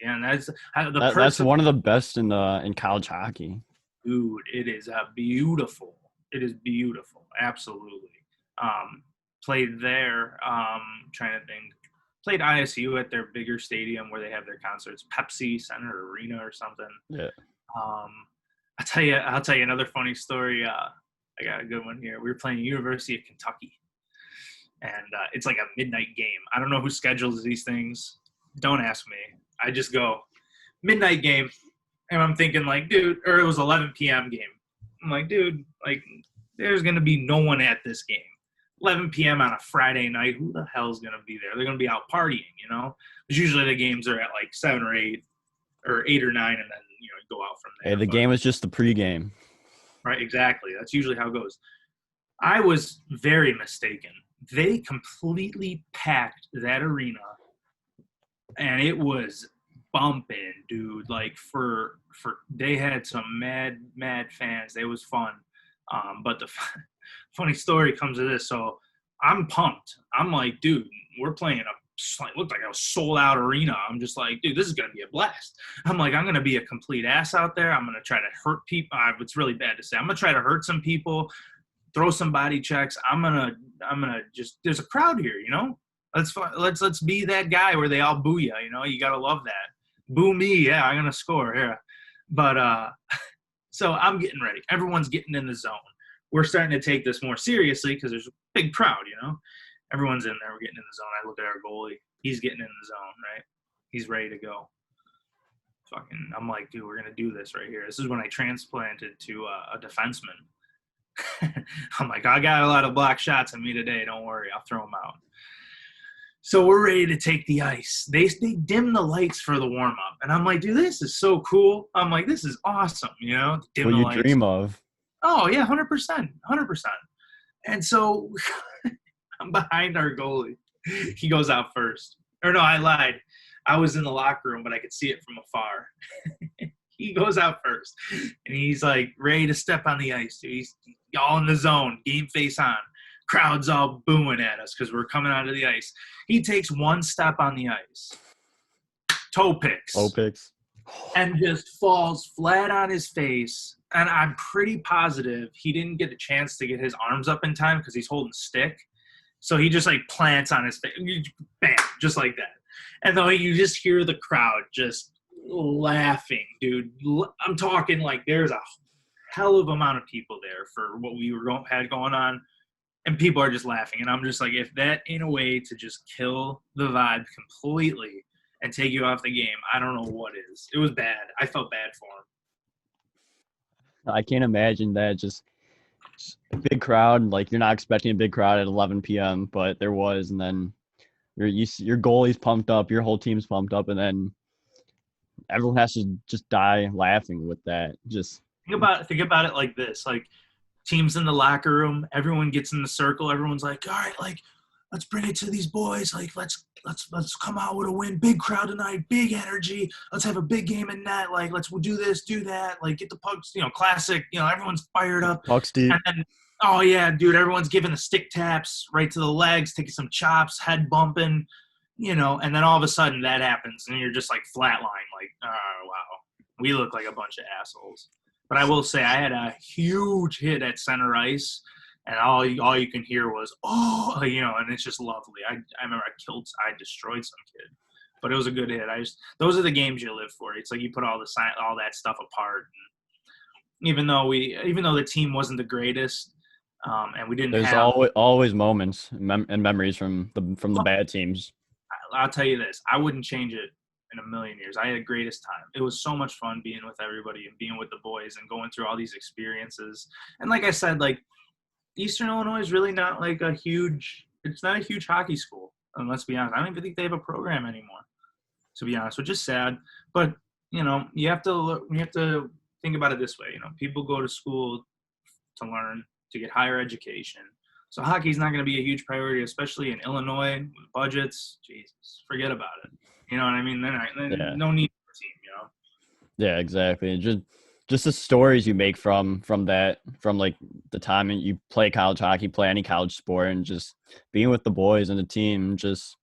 Yeah, and That's one of the best in college hockey. Dude, it is beautiful. It is beautiful, absolutely. Played there. Trying to think. Played ISU at their bigger stadium where they have their concerts, Pepsi Center Arena or something. Yeah. I'll tell you another funny story. I got a good one here. We were playing University of Kentucky, and it's like a midnight game. I don't know who schedules these things. Don't ask me. I just go midnight game, and I'm thinking like, dude, or it was 11 p.m. game. I'm like, dude, like, there's gonna be no one at this game. 11 p.m. on a Friday night. Who the hell's gonna be there? They're gonna be out partying, Because usually the games are at like 7 or 8, or 8 or 9, and then go out from there. Hey, the game was just the pregame. Right, exactly. That's usually how it goes. I was very mistaken. They completely packed that arena, and it was bumping, dude. Like for they had some mad fans. It was fun. But the funny story comes to this. So I'm pumped. I'm like, dude, we're playing it looked like a sold out arena. I'm just like, dude, this is going to be a blast. I'm like, I'm going to be a complete ass out there. I'm going to try to hurt people. It's really bad to say. I'm going to try to hurt some people, throw some body checks. I'm going to just, there's a crowd here, let's be that guy where they all boo you. You got to love that. Boo me. Yeah. I'm going to score. Yeah. But, so I'm getting ready. Everyone's getting in the zone. We're starting to take this more seriously because there's a big crowd, Everyone's in there. We're getting in the zone. I look at our goalie. He's getting in the zone, right? He's ready to go. I'm like, dude, we're going to do this right here. This is when I transplanted to a defenseman. I'm like, I got a lot of block shots on me today. Don't worry. I'll throw them out. So we're ready to take the ice. They dim the lights for the warm-up. And I'm like, dude, this is so cool. I'm like, this is awesome, Dim what the you lights. Dream of. Oh, yeah, 100%. 100%. And so I'm behind our goalie. He goes out first. Or no, I lied. I was in the locker room, but I could see it from afar. He goes out first. And he's like ready to step on the ice, dude. He's all in the zone, game face on. Crowd's all booing at us because we're coming out of the ice. He takes one step on the ice. Toe picks. And just falls flat on his face. And I'm pretty positive he didn't get a chance to get his arms up in time because he's holding a stick. So he just like plants on his face, bam, just like that. And then you just hear the crowd just laughing, dude. I'm talking like there's a hell of amount of people there for what we had going on, and people are just laughing. And I'm just like, if that ain't a way to just kill the vibe completely and take you off the game, I don't know what is. It was bad. I felt bad for him. I can't imagine that. Just a big crowd, like you're not expecting a big crowd at 11 p.m., but there was, and then your goalie's pumped up, your whole team's pumped up, and then everyone has to just die laughing with that. Just think about it like this: like teams in the locker room, everyone gets in the circle, everyone's like, all right, like let's bring it to these boys, like let's come out with a win, big crowd tonight, big energy, let's have a big game in net, like let's do this, do that, like get the pucks, classic, everyone's fired up. Pucks deep. And then, oh yeah, dude, everyone's giving the stick taps right to the legs, taking some chops, head bumping, and then all of a sudden that happens and you're just like flatline, like, oh wow, we look like a bunch of assholes. But I will say I had a huge hit at center ice, and all you can hear was, oh, and it's just lovely. I remember I destroyed some kid, but it was a good hit. Those are the games you live for. It's like you put all that stuff apart. And even though the team wasn't the greatest, and we didn't There's always moments and memories from the bad teams. I'll tell you this, I wouldn't change it in a million years. I had the greatest time. It was so much fun being with everybody and being with the boys and going through all these experiences. And like I said, like Eastern Illinois is really not like it's not a huge hockey school. And let's be honest, I don't even think they have a program anymore, to be honest, which is sad. But, you have to think about it this way. People go to school to learn, to get higher education, So hockey's not going to be a huge priority, especially in Illinois with budgets. Jesus, forget about it. You know what I mean? Yeah. No need for a team, you know? Yeah, exactly. Just the stories you make from that, from like the time you play college hockey, play any college sport, and just being with the boys and the team, just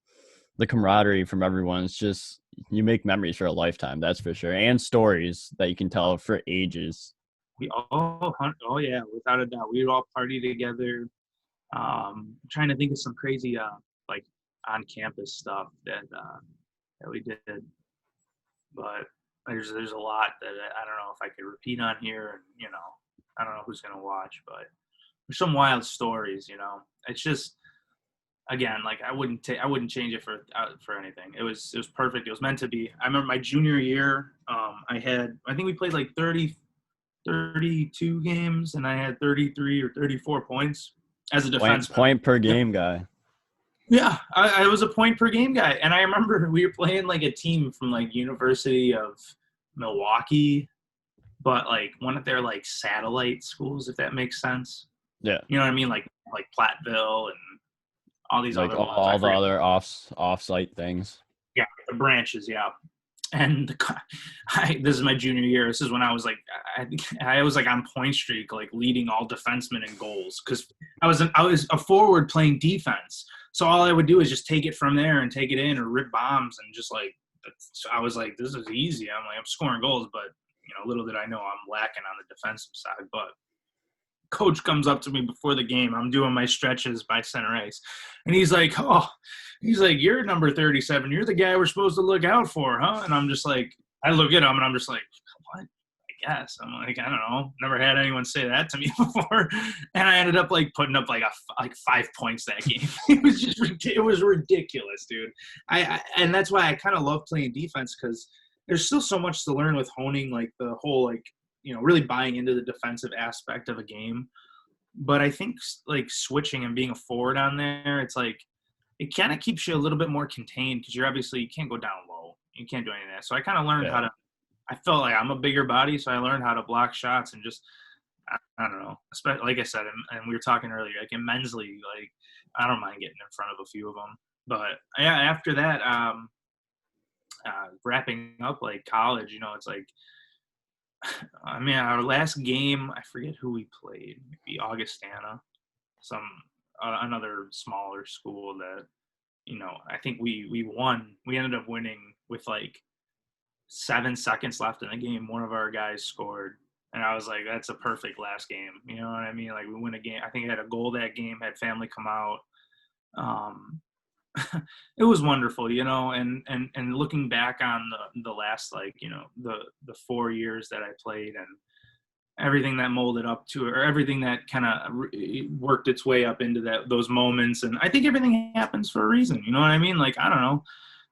the camaraderie from everyone. It's just, you make memories for a lifetime, that's for sure, and stories that you can tell for ages. Oh yeah, without a doubt. We would all party together. Trying to think of some crazy like on campus stuff that we did, but there's a lot that I don't know if I could repeat on here, and I don't know who's gonna watch, but there's some wild stories. It's just, again, like I wouldn't change it for anything. It was perfect. It was meant to be. I remember my junior year, I think we played like 32 games, and I had 33 or 34 points as a defenseman. Point per game guy. Yeah, I was a point per game guy, and I remember we were playing like a team from like University of Milwaukee, but like one of their like satellite schools, if that makes sense. Yeah. You know what I mean? Like Platteville and all these Like other ones. all the other off-site things. Yeah, the branches. Yeah, and this is my junior year. This is when I was like, I was like on point streak, like leading all defensemen in goals, because I was a forward playing defense. So all I would do is just take it from there and take it in or rip bombs, and just like, I was like, this is easy. I'm scoring goals, but little did I know I'm lacking on the defensive side. But coach comes up to me before the game. I'm doing my stretches by center ice, and he's like, you're number 37. You're the guy we're supposed to look out for, huh? And I'm just like, I look at him and I'm just like, what? I guess. I'm like, I don't know. Never had anyone say that to me before. And I ended up like putting up like 5 points that game. It was ridiculous, dude. And that's why I kind of love playing defense, because there's still so much to learn with honing like the whole like, really buying into the defensive aspect of a game. But I think like switching and being a forward on there, it's like, it kind of keeps you a little bit more contained, because you can't go down low. You can't do any of that. So I kind of learned how to, I felt like I'm a bigger body, so I learned how to block shots and just, I don't know. Especially, like I said, and we were talking earlier, like in men's league, like I don't mind getting in front of a few of them. But yeah, after that, wrapping up like college, it's like, I mean, our last game, I forget who we played, maybe Augustana, another smaller school that, I think we won. We ended up winning with like 7 seconds left in the game. One of our guys scored, and I was like, that's a perfect last game. You know what I mean? Like, we win a game. I think I had a goal that game, had family come out. It was wonderful, and looking back on the last, like, the 4 years that I played, and everything that molded up to it, or everything that kind of worked its way up into those moments. And I think everything happens for a reason. You know what I mean? Like, I don't know.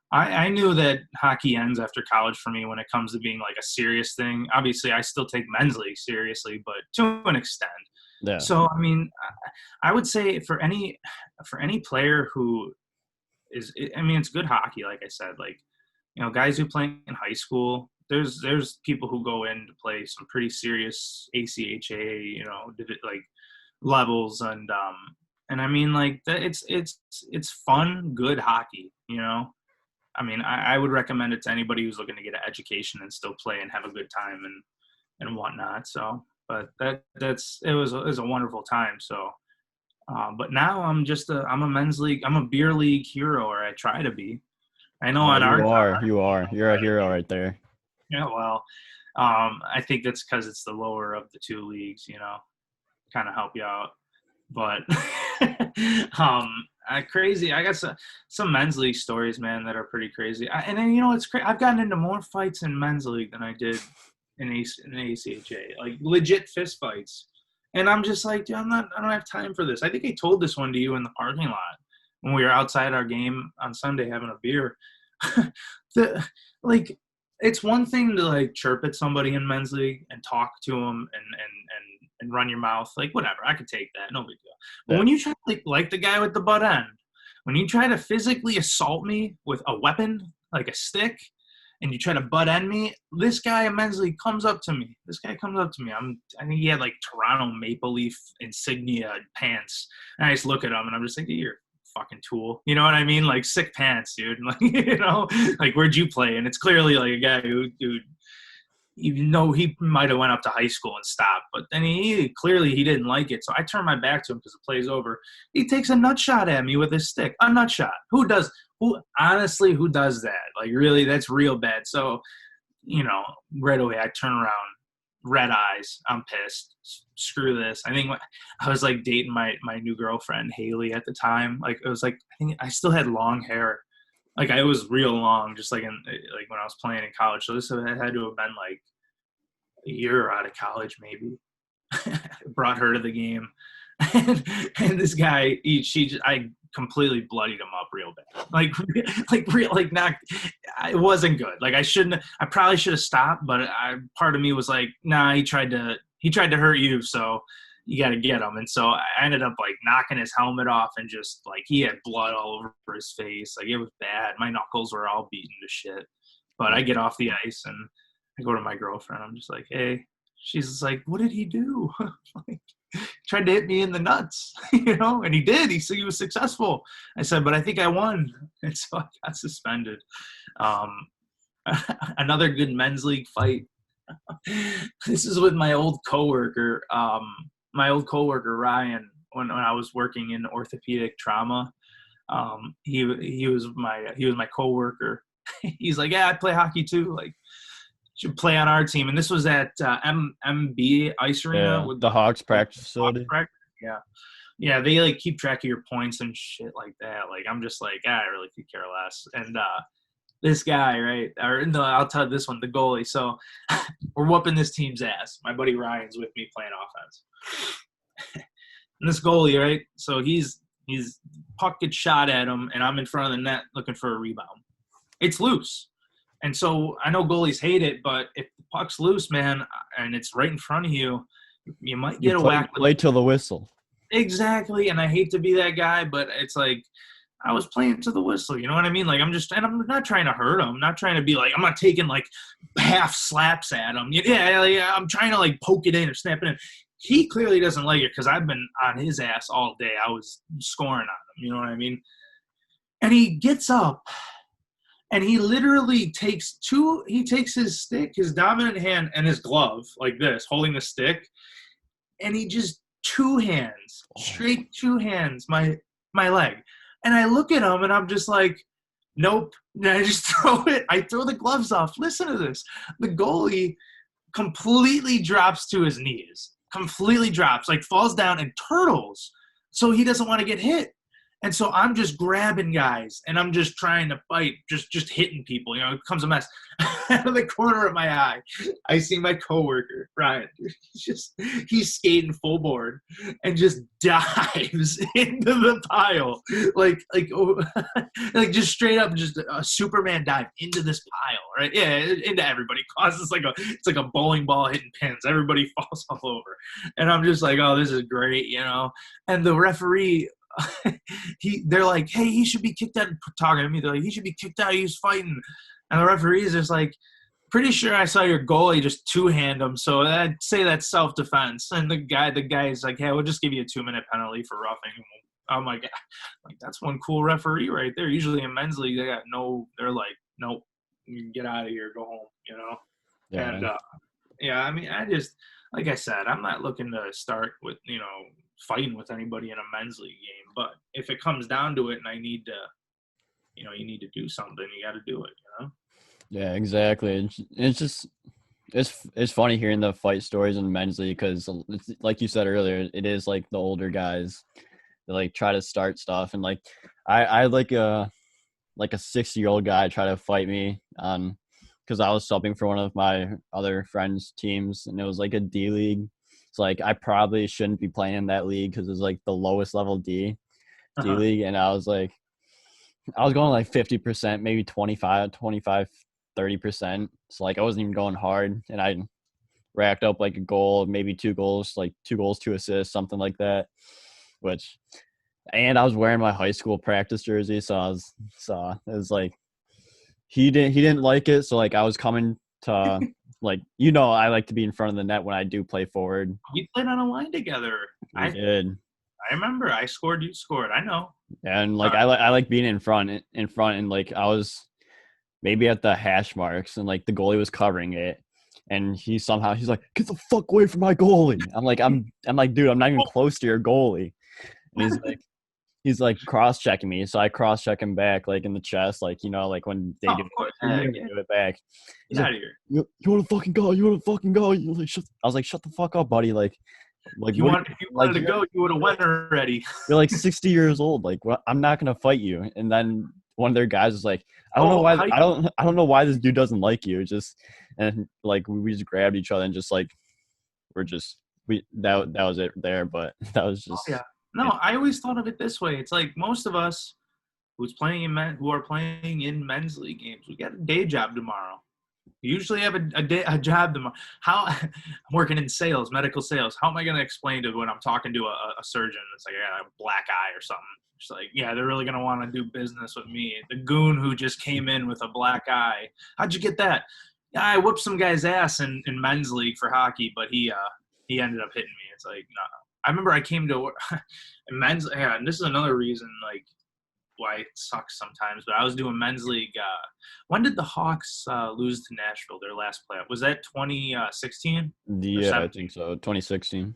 I knew that hockey ends after college for me when it comes to being like a serious thing. Obviously, I still take men's league seriously, but to an extent. Yeah. So, I mean, I would say for any player who is, I mean, it's good hockey, like I said, like, guys who play in high school, there's people who go in to play some pretty serious ACHA, like levels, and I mean, like, it's fun, good hockey, I mean, I would recommend it to anybody who's looking to get an education and still play and have a good time and whatnot. So, but it was a wonderful time. So, but now I'm a men's league, I'm a beer league hero, or I try to be. I know you're a hero right there. Yeah, well, I think that's because it's the lower of the two leagues, kind of help you out. But crazy. I got some men's league stories, man, that are pretty crazy. And then, it's crazy. I've gotten into more fights in men's league than I did in ACHA, like legit fist fights. And I'm just like, dude, I don't have time for this. I think I told this one to you in the parking lot when we were outside our game on Sunday having a beer. Like, it's one thing to like chirp at somebody in men's league and talk to them and run your mouth, like, whatever. I could take that, no big deal. But when you try to like the guy with the butt end, when you try to physically assault me with a weapon like a stick, and you try to butt end me, this guy in men's league comes up to me. I think he had like Toronto Maple Leaf insignia pants. And I just look at him and I'm just like, you're a fucking tool. You know what I mean? Like, sick pants, dude. Like, like, where'd you play? And it's clearly like a guy who even though he might have went up to high school and stopped, but then he clearly he didn't like it. So I turn my back to him because the play's over. He takes a nut shot at me with his stick. A nut shot. Who does that? Like, really, that's real bad. So, right away I turn around, red eyes. I'm pissed. Screw this. I think I was like dating my new girlfriend, Haley, at the time. Like, it was like, I think I still had long hair. Like, I was real long, just like when I was playing in college. So this had to have been like a year out of college, maybe. Brought her to the game, and this guy, I completely bloodied him up real bad. Not. It wasn't good. Like, I probably should have stopped, but part of me was like, nah, he tried to hurt you, so you got to get him. And so I ended up like knocking his helmet off, and just like he had blood all over his face. Like, it was bad. My knuckles were all beaten to shit. But I get off the ice and I go to my girlfriend. I'm just like, hey. She's just like, what did he do? Like, tried to hit me in the nuts, and he did. He said he was successful. I said, but I think I won. And so I got suspended. Another good men's league fight. This is with my old coworker. Ryan, when I was working in orthopedic trauma. He was my coworker. He's like, yeah, I play hockey too. Like, should play on our team. And this was at MB Ice Arena. With the Hawks practice facility. Yeah. Yeah, they like keep track of your points and shit like that. Like, I'm just like, I really could care less. And this guy, right? Or no, I'll tell this one, the goalie. So we're whooping this team's ass. My buddy Ryan's with me playing offense. And this goalie, right? So he's puck gets shot at him, and I'm in front of the net looking for a rebound. It's loose. And so I know goalies hate it, but if the puck's loose, man, and it's right in front of you, you might get a whack. Play till the whistle. Exactly. And I hate to be that guy, but it's like I was playing to the whistle. You know what I mean? Like, I'm not trying to hurt him. I'm not trying to be like, I'm not taking like half slaps at him. Yeah, I'm trying to like poke it in or snap it in. He clearly doesn't like it because I've been on his ass all day. I was scoring on him. You know what I mean? And he gets up. And he literally takes his stick, his dominant hand, and his glove, like this, holding the stick, and he just straight two hands, my leg. And I look at him, and I'm just like, nope. And I just throw the gloves off. Listen to this. The goalie completely drops to his knees, like falls down and turtles, so he doesn't want to get hit. And so I'm just grabbing guys, and I'm just trying to fight, just hitting people. It becomes a mess. Out of the corner of my eye, I see my coworker, Ryan. He's skating full board and just dives into the pile, like just straight up, just a Superman dive into this pile, right? Yeah, into everybody. It's like a bowling ball hitting pins. Everybody falls all over, and I'm just like, oh, this is great, And the referee. They're like, hey, he should be kicked out. Talking to me, they're like, he should be kicked out. He's fighting, and the referee is just like, pretty sure I saw your goalie just two-hand him, so I'd say that's self-defense. And the guy is like, hey, we'll just give you a 2-minute penalty for roughing. I'm like, that's one cool referee right there. Usually in men's league, they're like, nope, you can get out of here, go home, Yeah. And yeah, I mean, I just, like I said, I'm not looking to start with fighting with anybody in a men's league game, but if it comes down to it and I need to, you need to do something, you got to do it, Yeah, exactly. It's just it's funny hearing the fight stories in men's league because, like you said earlier, it is like the older guys that like try to start stuff, and like I like a 6-year-old guy try to fight me on because I was subbing for one of my other friends' teams, and it was like a D league. It's like I probably shouldn't be playing in that league because it's like the lowest level D league, and I was going like 50%, maybe 25, 30%. So like I wasn't even going hard, and I racked up like a goal, maybe 2 goals, like 2 goals, 2 assists, something like that. And I was wearing my high school practice jersey, so it was like he didn't like it. So like I was coming to like I like to be in front of the net when I do play forward. We played on a line together. We did. I remember. I scored. You scored. I know. And like I like being in front, and like I was maybe at the hash marks, and like the goalie was covering it, and he's like, get the fuck away from my goalie. I'm like, dude, I'm not even close to your goalie. And he's like cross checking me, so I cross check him back like in the chest, like like when they do it back. He's Get like, out of here. you want to fucking go? You want to fucking go? Like, I was like, shut the fuck up, buddy. Like if you wanted to go, you would have went already. You're like 60 years old. Like, I'm not gonna fight you. And then one of their guys was like, I don't know why this dude doesn't like you. And like we just grabbed each other and just like that was it there. But that was just No, I always thought of it this way. It's like most of us who are playing in men's league games, we got a day job tomorrow. You usually have a job tomorrow. I'm working in sales, medical sales. How am I going to explain to when I'm talking to a surgeon? It's like, I got a black eye or something. It's like, yeah, they're really going to want to do business with me. The goon who just came in with a black eye. How'd you get that? Yeah, I whooped some guy's ass in men's league for hockey, but he ended up hitting me. It's like, no. I remember I came to men's, and this is another reason, like, why it sucks sometimes, but I was doing men's league. When did the Hawks lose to Nashville, their last playoff? Was that 2016? Yeah, I think so. 2016.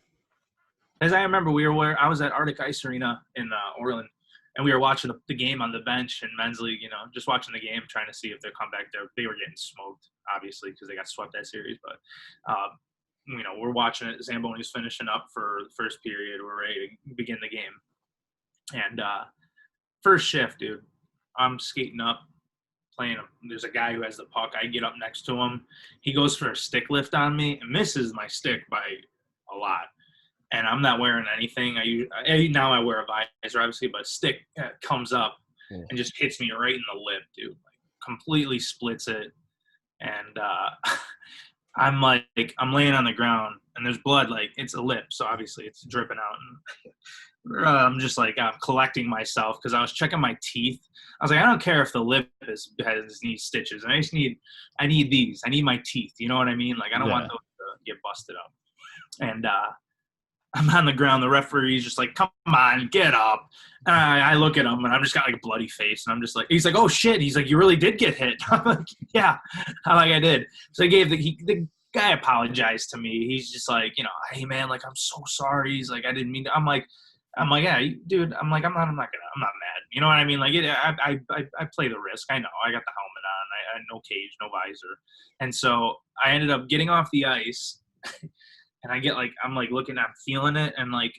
As I remember, I was at Arctic Ice Arena in Orland, and we were watching the game on the bench in men's league, just watching the game, trying to see if their comeback there. They were getting smoked, obviously, because they got swept that series. But, we're watching it. Zamboni's finishing up for the first period. We're ready to begin the game. And first shift, dude, I'm skating up, playing him. There's a guy who has the puck. I get up next to him. He goes for a stick lift on me and misses my stick by a lot. And I'm not wearing anything. Now I wear a visor, obviously, but stick comes up and just hits me right in the lip, dude. Like, completely splits it. And I'm laying on the ground, and there's blood. Like, it's a lip, so obviously it's dripping out. And I'm just like, I'm collecting myself because I was checking my teeth. I was like, I don't care if the lip needs stitches. I need these. I need my teeth. You know what I mean? Like, I don't want those to get busted up. And I'm on the ground. The referee's just like, come on, get up. And I look at him, and I'm just got like a bloody face. And I'm just like, he's like, oh, shit. He's like, you really did get hit. I'm like, yeah. I did. So the guy apologized to me. He's just like, hey, man, like, I'm so sorry. He's like, I didn't mean to. I'm like, yeah, dude. I'm not mad. You know what I mean? Like, I play the risk. I know. I got the helmet on. I had no cage, no visor. And so I ended up getting off the ice. And I'm looking, I'm feeling it, and like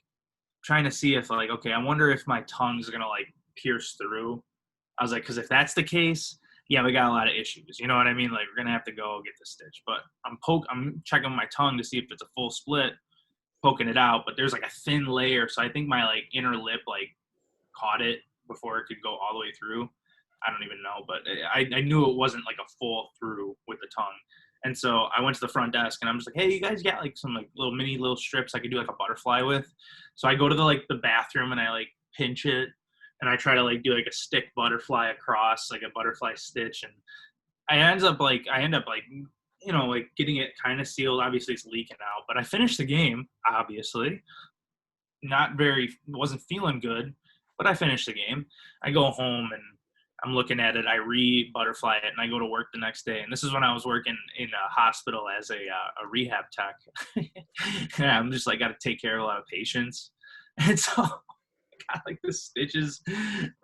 trying to see if like, okay, I wonder if my tongue's gonna like pierce through. I was like, because if that's the case, yeah, we got a lot of issues. You know what I mean? Like, we're gonna have to go get the stitch. But I'm checking my tongue to see if it's a full split, poking it out. But there's like a thin layer, so I think my like inner lip like caught it before it could go all the way through. I don't even know, but I knew it wasn't like a full through with the tongue. And so I went to the front desk, and I'm just like, hey, you guys got like some like little strips I could do like a butterfly with? So I go to the bathroom, and I like pinch it, and I try to like do like a stick butterfly across, like a butterfly stitch. And I end up getting it kind of sealed. Obviously it's leaking out, but I finished the game, obviously. Wasn't feeling good, but I finished the game. I go home, and I'm looking at it. I re-butterfly it, and I go to work the next day. And this is when I was working in a hospital as a rehab tech. And I'm just like, got to take care of a lot of patients. And so I got like the stitches,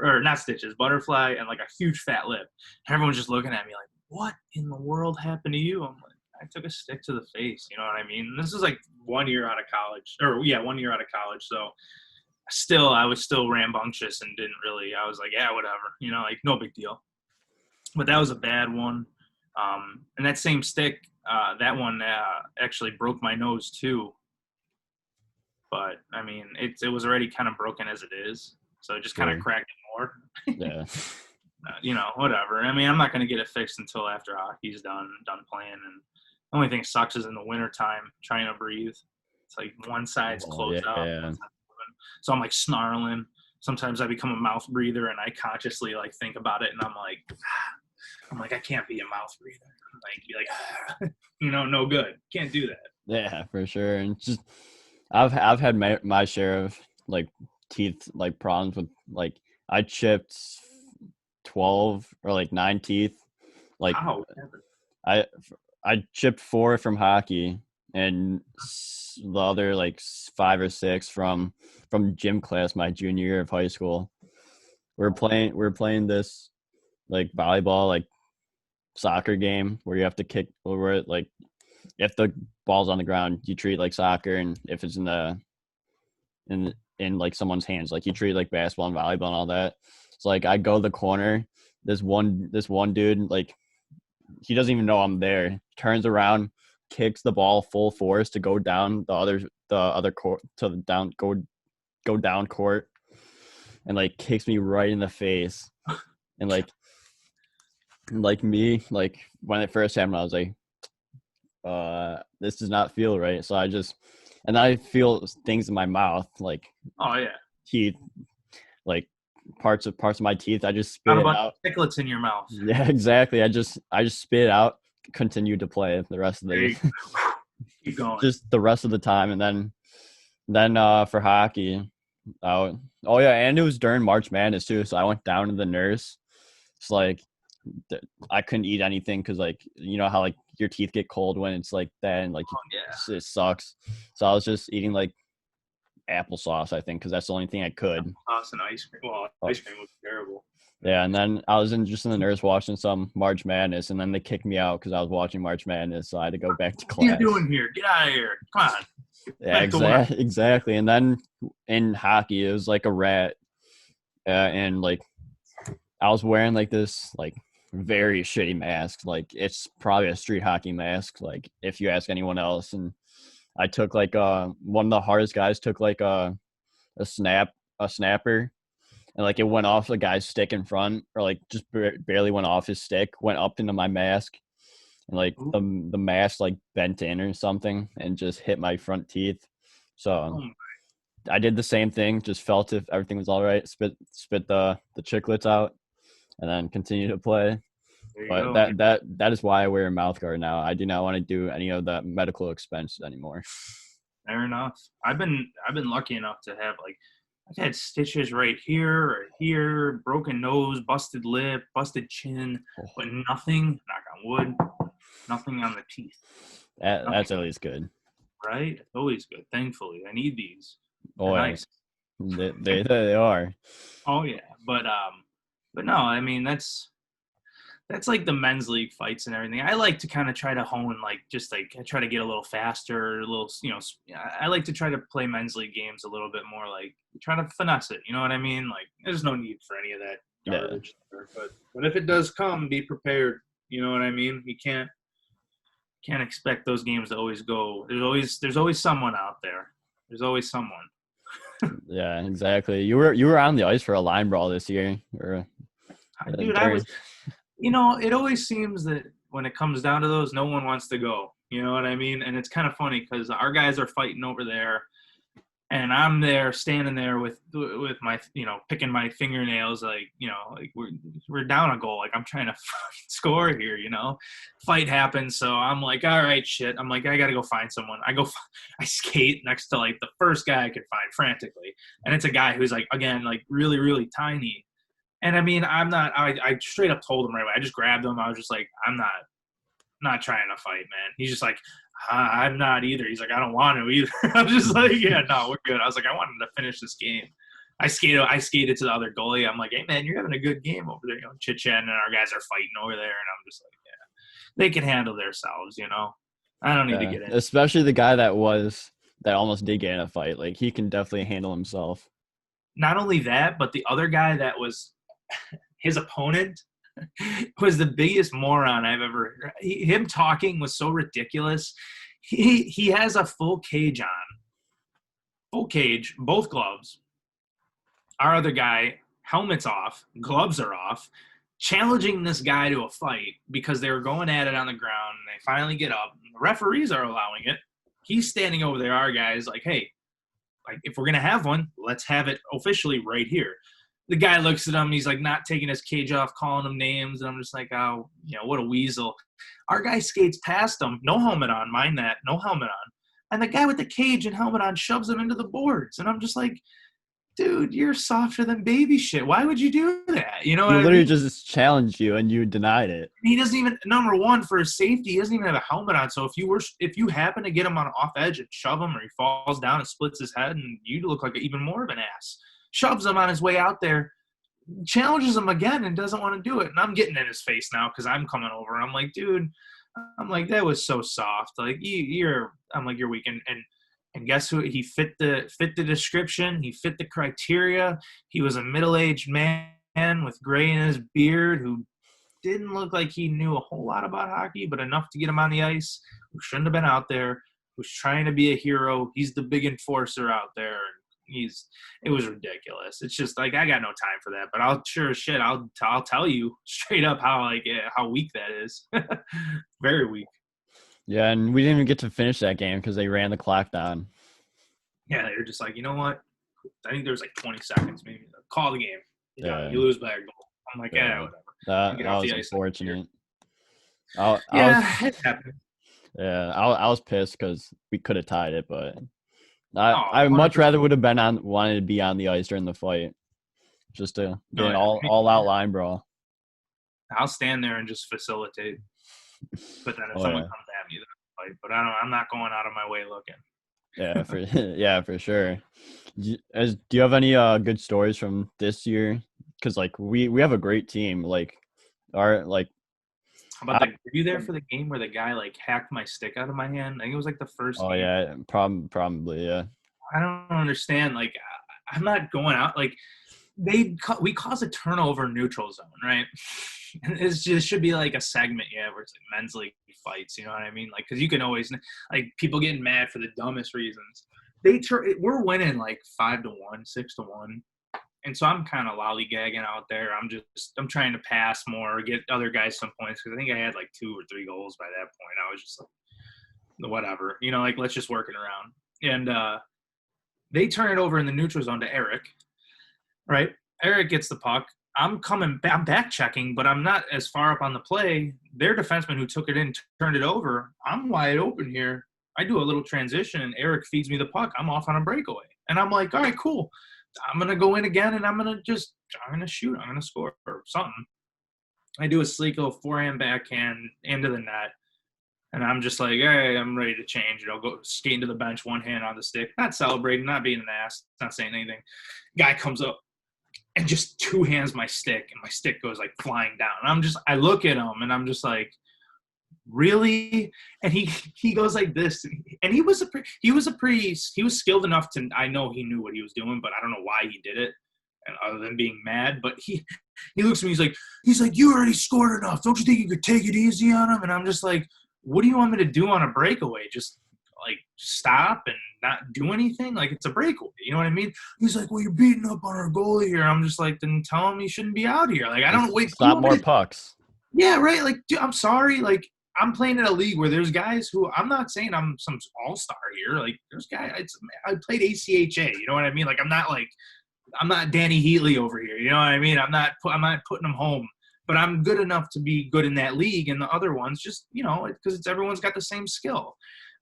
or not stitches, butterfly, and like a huge fat lip. And everyone's just looking at me like, what in the world happened to you? I'm like, I took a stick to the face. You know what I mean? And this is like 1 year out of college. 1 year out of college. So I was still rambunctious and I was like, yeah, whatever, like no big deal. But that was a bad one. And that same stick, that one actually broke my nose too. But I mean, it was already kind of broken as it is. So it just kind of cracked it more. Yeah. Whatever. I mean, I'm not going to get it fixed until after hockey's done playing. And the only thing that sucks is in the wintertime, trying to breathe. It's like one side's closed up. Yeah. So I'm like snarling. Sometimes I become a mouth breather, and I consciously like think about it, and I'm like, I'm like, I can't be a mouth breather. Like, be like, no good. Can't do that. Yeah, for sure. And just I've had my share of like teeth like problems with like I chipped 12 or like 9 teeth. Like How? I I chipped 4 from hockey and the other like 5 or 6 from gym class my junior year of high school. We're playing this like volleyball like soccer game where you have to kick where like if the ball's on the ground you treat it like soccer, and if it's in like someone's hands like you treat it like basketball and volleyball and all that. It's like I go to the corner, this one dude, like he doesn't even know I'm there, turns around, kicks the ball full force to go down the other court to the down go down court, and like kicks me right in the face. And like me, like when it first happened I was like, this does not feel right. So I feel things in my mouth, like Oh yeah. teeth, like parts of my teeth. I just spit Not a it bunch out. of chiclets in your mouth. Yeah, exactly. I just spit it out, continued to play the rest of There the you go. Keep going. just the rest of the time. And then for hockey, oh yeah, and it was during March Madness too. So I went down to the nurse. It's like I couldn't eat anything because like you know how like your teeth get cold when it's like that, and like Oh yeah. it sucks. So I was just eating like applesauce, I think, because that's the only thing I could. Sauce and ice cream. Well, Oh, ice cream was terrible. yeah, and then I was just in the nurse watching some March Madness, and then they kicked me out because I was watching March Madness, so I had to go back to What are you class. doing here? Get out of here. Come on. Yeah, Back to work. exactly. And then in hockey, it was like a rat, and like I was wearing like this like very shitty mask, like it's probably a street hockey mask, like if you ask anyone else. And I took like one of the hardest guys took like a snapper, and like it went off the guy's stick in front, or like just barely went off his stick, went up into my mask, and like Ooh. the mask like bent in or something and just hit my front teeth. So Oh, I did the same thing, just felt if everything was all right, spit the chiclets out, and then continue to play. there you But go. that is why I wear a mouth guard now. I do not want to do any of that medical expenses anymore. Fair enough. I've been lucky enough to have like I've had stitches right here, broken nose, busted lip, busted chin, but nothing, knock on wood, nothing on the teeth. That's Nothing, at least good. right? Always good. Thankfully. I need these. They're Oh yeah, nice. they are. Oh yeah. But no, I mean that's like the men's league fights and everything. I like to kind of try to hone, like, just like I try to get a little faster, a little, I like to try to play men's league games a little bit more, like try to finesse it. You know what I mean? Like, there's no need for any of that Yeah, garbage. But if it does come, be prepared. You know what I mean? You can't expect those games to always go. There's always someone out there. There's always someone. yeah, exactly. You were on the ice for a line brawl this year, or Dude, I during. was. It always seems that when it comes down to those, no one wants to go. You know what I mean? And it's kind of funny because our guys are fighting over there, and I'm there standing there with my, picking my fingernails, like, like we're down a goal, like I'm trying to score here. Fight happens, so I'm like, all right, shit. I'm like, I gotta go find someone. I skate next to like the first guy I could find frantically, and it's a guy who's like, again, like really really tiny. And I mean, I straight up told him right away. I just grabbed him. I was just like, I'm not trying to fight, man. He's just like, I'm not either. He's like, I don't want to either. I'm just like, yeah, no, we're good. I was like, I wanted to finish this game. I skated to the other goalie. I'm like, hey man, you're having a good game over there, chit chatting, and our guys are fighting over there, and I'm just like, yeah, they can handle themselves. I don't need to Yeah, get in. especially the guy that almost did get in a fight. Like he can definitely handle himself. Not only that, but the other guy that was his opponent was the biggest moron I've ever heard. Him talking was so ridiculous. He has a full cage on, full cage, both gloves. Our other guy, helmet's off, gloves are off, challenging this guy to a fight because they were going at it on the ground. And they finally get up. The referees are allowing it. He's standing over there. Our guy's like, hey, like if we're gonna have one, let's have it officially right here. the guy looks at him. He's like not taking his cage off, calling him names. And I'm just like, oh, what a weasel. Our guy skates past him, no helmet on, mind that, no helmet on. And the guy with the cage and helmet on shoves him into the boards. And I'm just like, dude, you're softer than baby shit. Why would you do that? You know what He I literally mean? just challenged you and you denied it. He doesn't even, number one, for his safety, he doesn't even have a helmet on. So if you happen to get him on off edge and shove him, or he falls down and splits his head, and you look like even more of an ass. Shoves him on his way out there, challenges him again, and doesn't want to do it. And I'm getting in his face now because I'm coming over. I'm like, dude, that was so soft. Like you're weak. And guess who? He fit the description. He fit the criteria. He was a middle-aged man with gray in his beard who didn't look like he knew a whole lot about hockey, but enough to get him on the ice, who shouldn't have been out there, who's trying to be a hero. He's the big enforcer out there. It was ridiculous. It's just like, I got no time for that, but I'll tell you straight up how weak that is. Very weak. Yeah, and we didn't even get to finish that game because they ran the clock down. Yeah, they were just like, you know what? I think there was like 20 seconds maybe. Call the game. Yeah. You lose by a goal. I'm like, whatever. That was unfortunate. It happened. Yeah, I was pissed because we could have tied it, but I 100%. much rather would have wanted to be on the ice during the fight, just to get an all out line brawl. I'll stand there and just facilitate. But then if someone comes at me, then I'll fight. But I'm not going out of my way looking. Yeah, for sure. Do you have any good stories from this year? Because like we have a great team. Like How about were you there for the game where the guy like hacked my stick out of my hand? I think it was like the first game. Yeah, probably yeah. I don't understand. Like, I'm not going out. Like, we cause a turnover neutral zone, right? And it should be like a segment, where it's like men's league fights. You know what I mean? Like, because you can always like people getting mad for the dumbest reasons. We're winning like 5-1, 6-1. And so I'm kind of lollygagging out there. I'm trying to pass more, get other guys some points, because I think I had like 2 or 3 goals by that point. I was just like, whatever, like let's just work it around. And they turn it over in the neutral zone to Eric, right? Eric gets the puck. I'm back checking, but I'm not as far up on the play. Their defenseman who took it in turned it over. I'm wide open here. I do a little transition, and Eric feeds me the puck. I'm off on a breakaway. And I'm like, all right, cool. I'm going to go in again, and I'm going to shoot. I'm going to score or something. I do a sleeko forehand, backhand into the net. And I'm just like, hey, I'm ready to change. Go skating to the bench, one hand on the stick. Not celebrating, not being an ass, not saying anything. Guy comes up and just 2 hands my stick, and my stick goes like flying down. And I look at him, and I'm just like, really? And he goes like this, and he was skilled enough to, I know he knew what he was doing, but I don't know why he did it, and other than being mad. But he looks at me, he's like, you already scored enough. Don't you think you could take it easy on him? And I'm just like, what do you want me to do on a breakaway? Just like stop and not do anything? Like, it's a breakaway, you know what I mean? He's like, well, you're beating up on our goalie here. I'm just like, then tell him he shouldn't be out here. Like, I don't wait. Stop more pucks. Yeah, right. Like, dude, I'm sorry. Like, I'm playing in a league where there's guys who, I'm not saying I'm some all-star here. Like, there's guys, I played ACHA, you know what I mean? Like, I'm not Danny Heatley over here, you know what I mean? I'm not putting them home. But I'm good enough to be good in that league, and the other ones just, because everyone's got the same skill.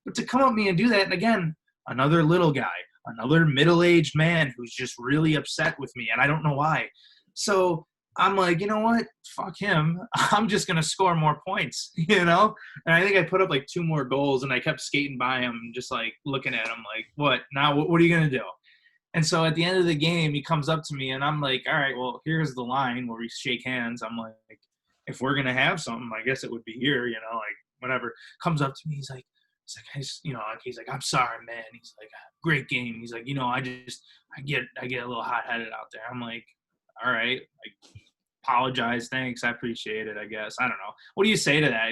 But to come at me and do that, and again, another little guy, another middle-aged man who's just really upset with me, and I don't know why. So I'm like, you know what? Fuck him. I'm just going to score more points, And I think I put up like 2 more goals, and I kept skating by him, just like looking at him like, what? Now what are you going to do? And so at the end of the game, he comes up to me, and I'm like, all right, well, here's the line where we shake hands. I'm like, if we're going to have something, I guess it would be here, like whatever. Comes up to me. He's like, I'm sorry, man. He's like, great game. He's like, I get a little hot-headed out there. I'm like, all right, apologize. Thanks. I appreciate it, I guess. I don't know. What do you say to that,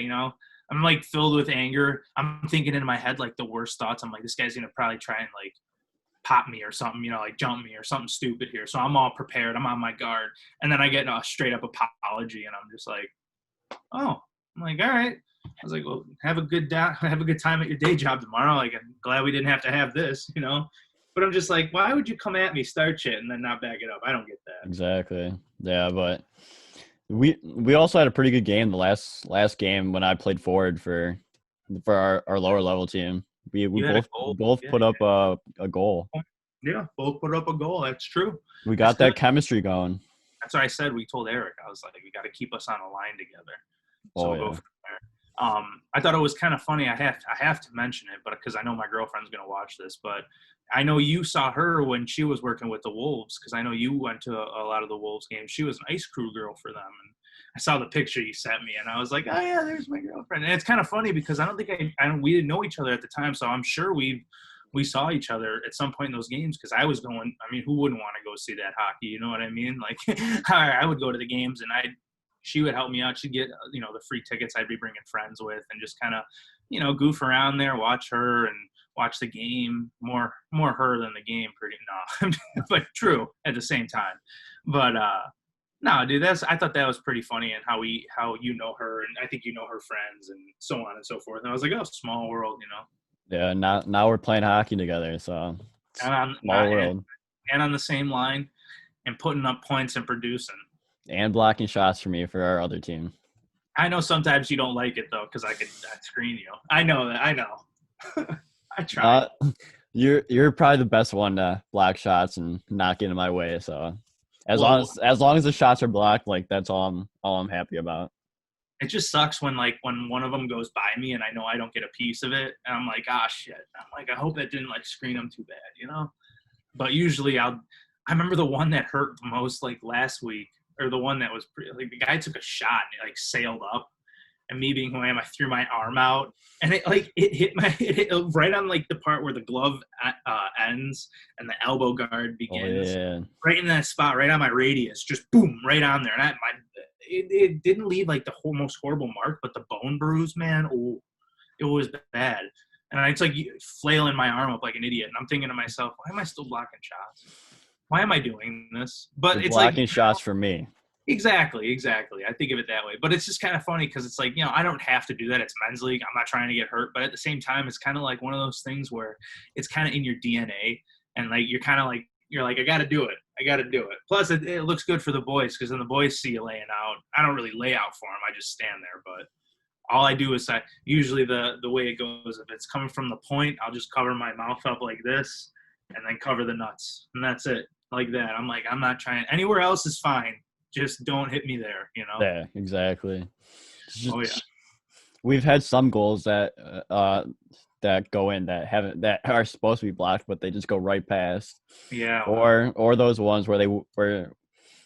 I'm like filled with anger. I'm thinking in my head like the worst thoughts. I'm like, this guy's going to probably try and like pop me or something, like jump me or something stupid here. So I'm all prepared. I'm on my guard. And then I get a straight up apology, and I'm just like, oh, I'm like, all right. I was like, well, have a good time at your day job tomorrow. Like, I'm glad we didn't have to have this, But I'm just like, why would you come at me, start shit, and then not back it up? I don't get that. Exactly. Yeah, but we also had a pretty good game the last game when I played forward for our lower level team. We You had a both goal. both Yeah, put up a goal. yeah, both put up a goal. That's true. We That's got good. that chemistry going. That's what I said. We told Eric. I was like, we got to keep us on a line together. So Oh we'll go yeah. from there. I thought it was kind of funny. I have to mention it, but because I know my girlfriend's gonna watch this. But I know you saw her when she was working with the Wolves, because I know you went to a lot of the Wolves games. She was an ice crew girl for them, and I saw the picture you sent me, and I was like, oh yeah, there's my girlfriend. And it's kind of funny because I don't think we didn't know each other at the time, so I'm sure we saw each other at some point in those games, because I was going. I mean, who wouldn't want to go see that hockey? You know what I mean? Like, I would go to the games, and she would help me out. She'd get, the free tickets I'd be bringing friends with, and just kind of, goof around there, watch her and watch the game. More her than the game, pretty no, but true at the same time. But no, dude, I thought that was pretty funny, and how you know her, and I think you know her friends, and so on and so forth. And I was like, oh, small world. Yeah, now we're playing hockey together, so And on small world. and on the same line, and putting up points and producing. And blocking shots for me for our other team. I know sometimes you don't like it though, because I screen you. I know that. I know. I try. You're probably the best one to block shots and not get in my way. So as Well, long as the shots are blocked, like that's all I'm happy about. it just sucks when one of them goes by me and I know I don't get a piece of it, and I'm like, ah, shit. I'm like, I hope that didn't screen them too bad. But usually I remember the one that hurt the most, last week, or the one that was the guy took a shot and it sailed up, and me being who I am, I threw my arm out, and it hit right on the part where the glove ends and the elbow guard begins. Oh yeah. Right in that spot, right on my radius, just boom, right on there. And it didn't leave the most horrible mark, but the bone bruise, man, oh, it was bad. And it's flailing my arm up like an idiot. And I'm thinking to myself, why am I still blocking shots? Why am I doing this? But You're it's blocking shots for me. Exactly. I think of it that way. But it's just kind of funny because it's I don't have to do that. It's men's league. I'm not trying to get hurt. But at the same time, it's kind of one of those things where it's kind of in your DNA. And you're kind of I got to do it. I got to do it. Plus, it looks good for the boys, because then the boys see you laying out. I don't really lay out for them. I just stand there. But all I do is usually the way it goes, if it's coming from the point, I'll just cover my mouth up like this and then cover the nuts. And that's it, like that. I'm not trying. Anywhere else is fine. Just don't hit me there. Yeah, exactly. Oh yeah. We've had some goals that go in that are supposed to be blocked, but they just go right past. Yeah. Or those ones where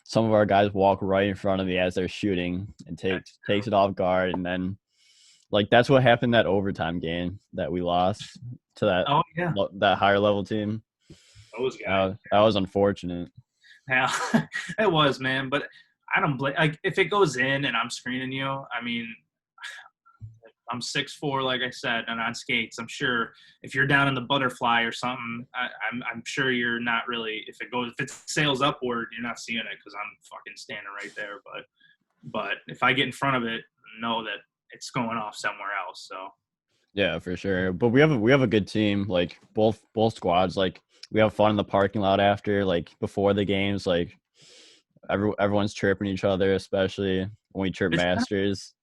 some of our guys walk right in front of me as they're shooting and takes it off guard, and then that's what happened that overtime game that we lost to that Oh yeah. that higher level team. Those guys. That was unfortunate. Yeah, it was, man. But I don't blame. If it goes in and I'm screening you, I mean, I'm 6'4", like I said, and on skates. I'm sure if you're down in the butterfly or something, I'm sure you're not really. If it sails upward, you're not seeing it because I'm fucking standing right there. But if I get in front of it, know that it's going off somewhere else. So. Yeah, for sure. But we have a good team. Both squads. We have fun in the parking lot after. Before the games. Everyone's chirping each other, especially when we chirp Masters.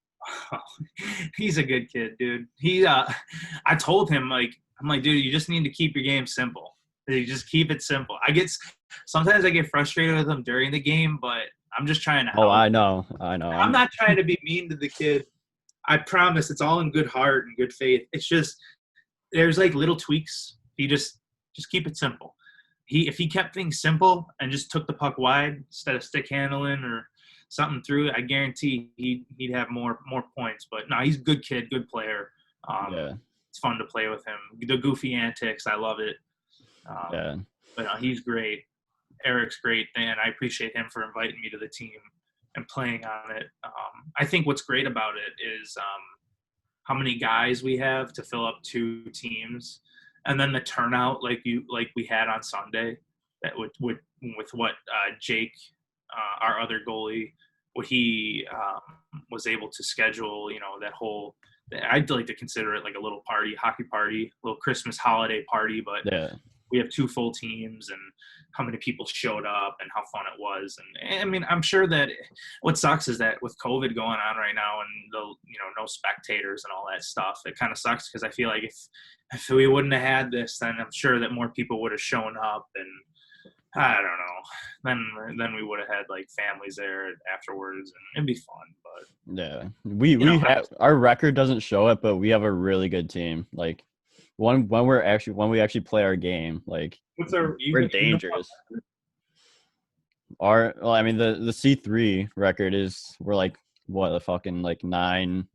He's a good kid, dude. I told him I'm like, dude, you just need to keep your game simple. You just keep it simple. Sometimes I get frustrated with him during the game, but I'm just trying to help. Oh, I know. I'm not trying to be mean to the kid. I promise, it's all in good heart and good faith. It's just there's little tweaks. You just keep it simple. If he kept things simple and just took the puck wide instead of stick handling or something through it, I guarantee he'd have more points. But no, he's a good kid, good player. Yeah. It's fun to play with him. The goofy antics, I love it. Yeah. But no, he's great. Eric's great, and I appreciate him for inviting me to the team and playing on it. I think what's great about it is how many guys we have to fill up two teams, and then the turnout like we had on Sunday. That with what Jake, our other goalie, what he was able to schedule. That whole. I'd like to consider it like a little party, hockey party, little Christmas holiday party. But yeah. we have 2 full teams and how many people showed up and how fun it was. And I mean, I'm sure that what sucks is that with COVID going on right now and no spectators and all that stuff, it kind of sucks because I feel like if we wouldn't have had this, then I'm sure that more people would have shown up, and I don't know. Then we would have had like families there afterwards, and it'd be fun. But Yeah, we have our record doesn't show it, but we have a really good team. Like when we actually play our game, like we're dangerous. I mean the C3 record is we're like what the fucking like 1-1,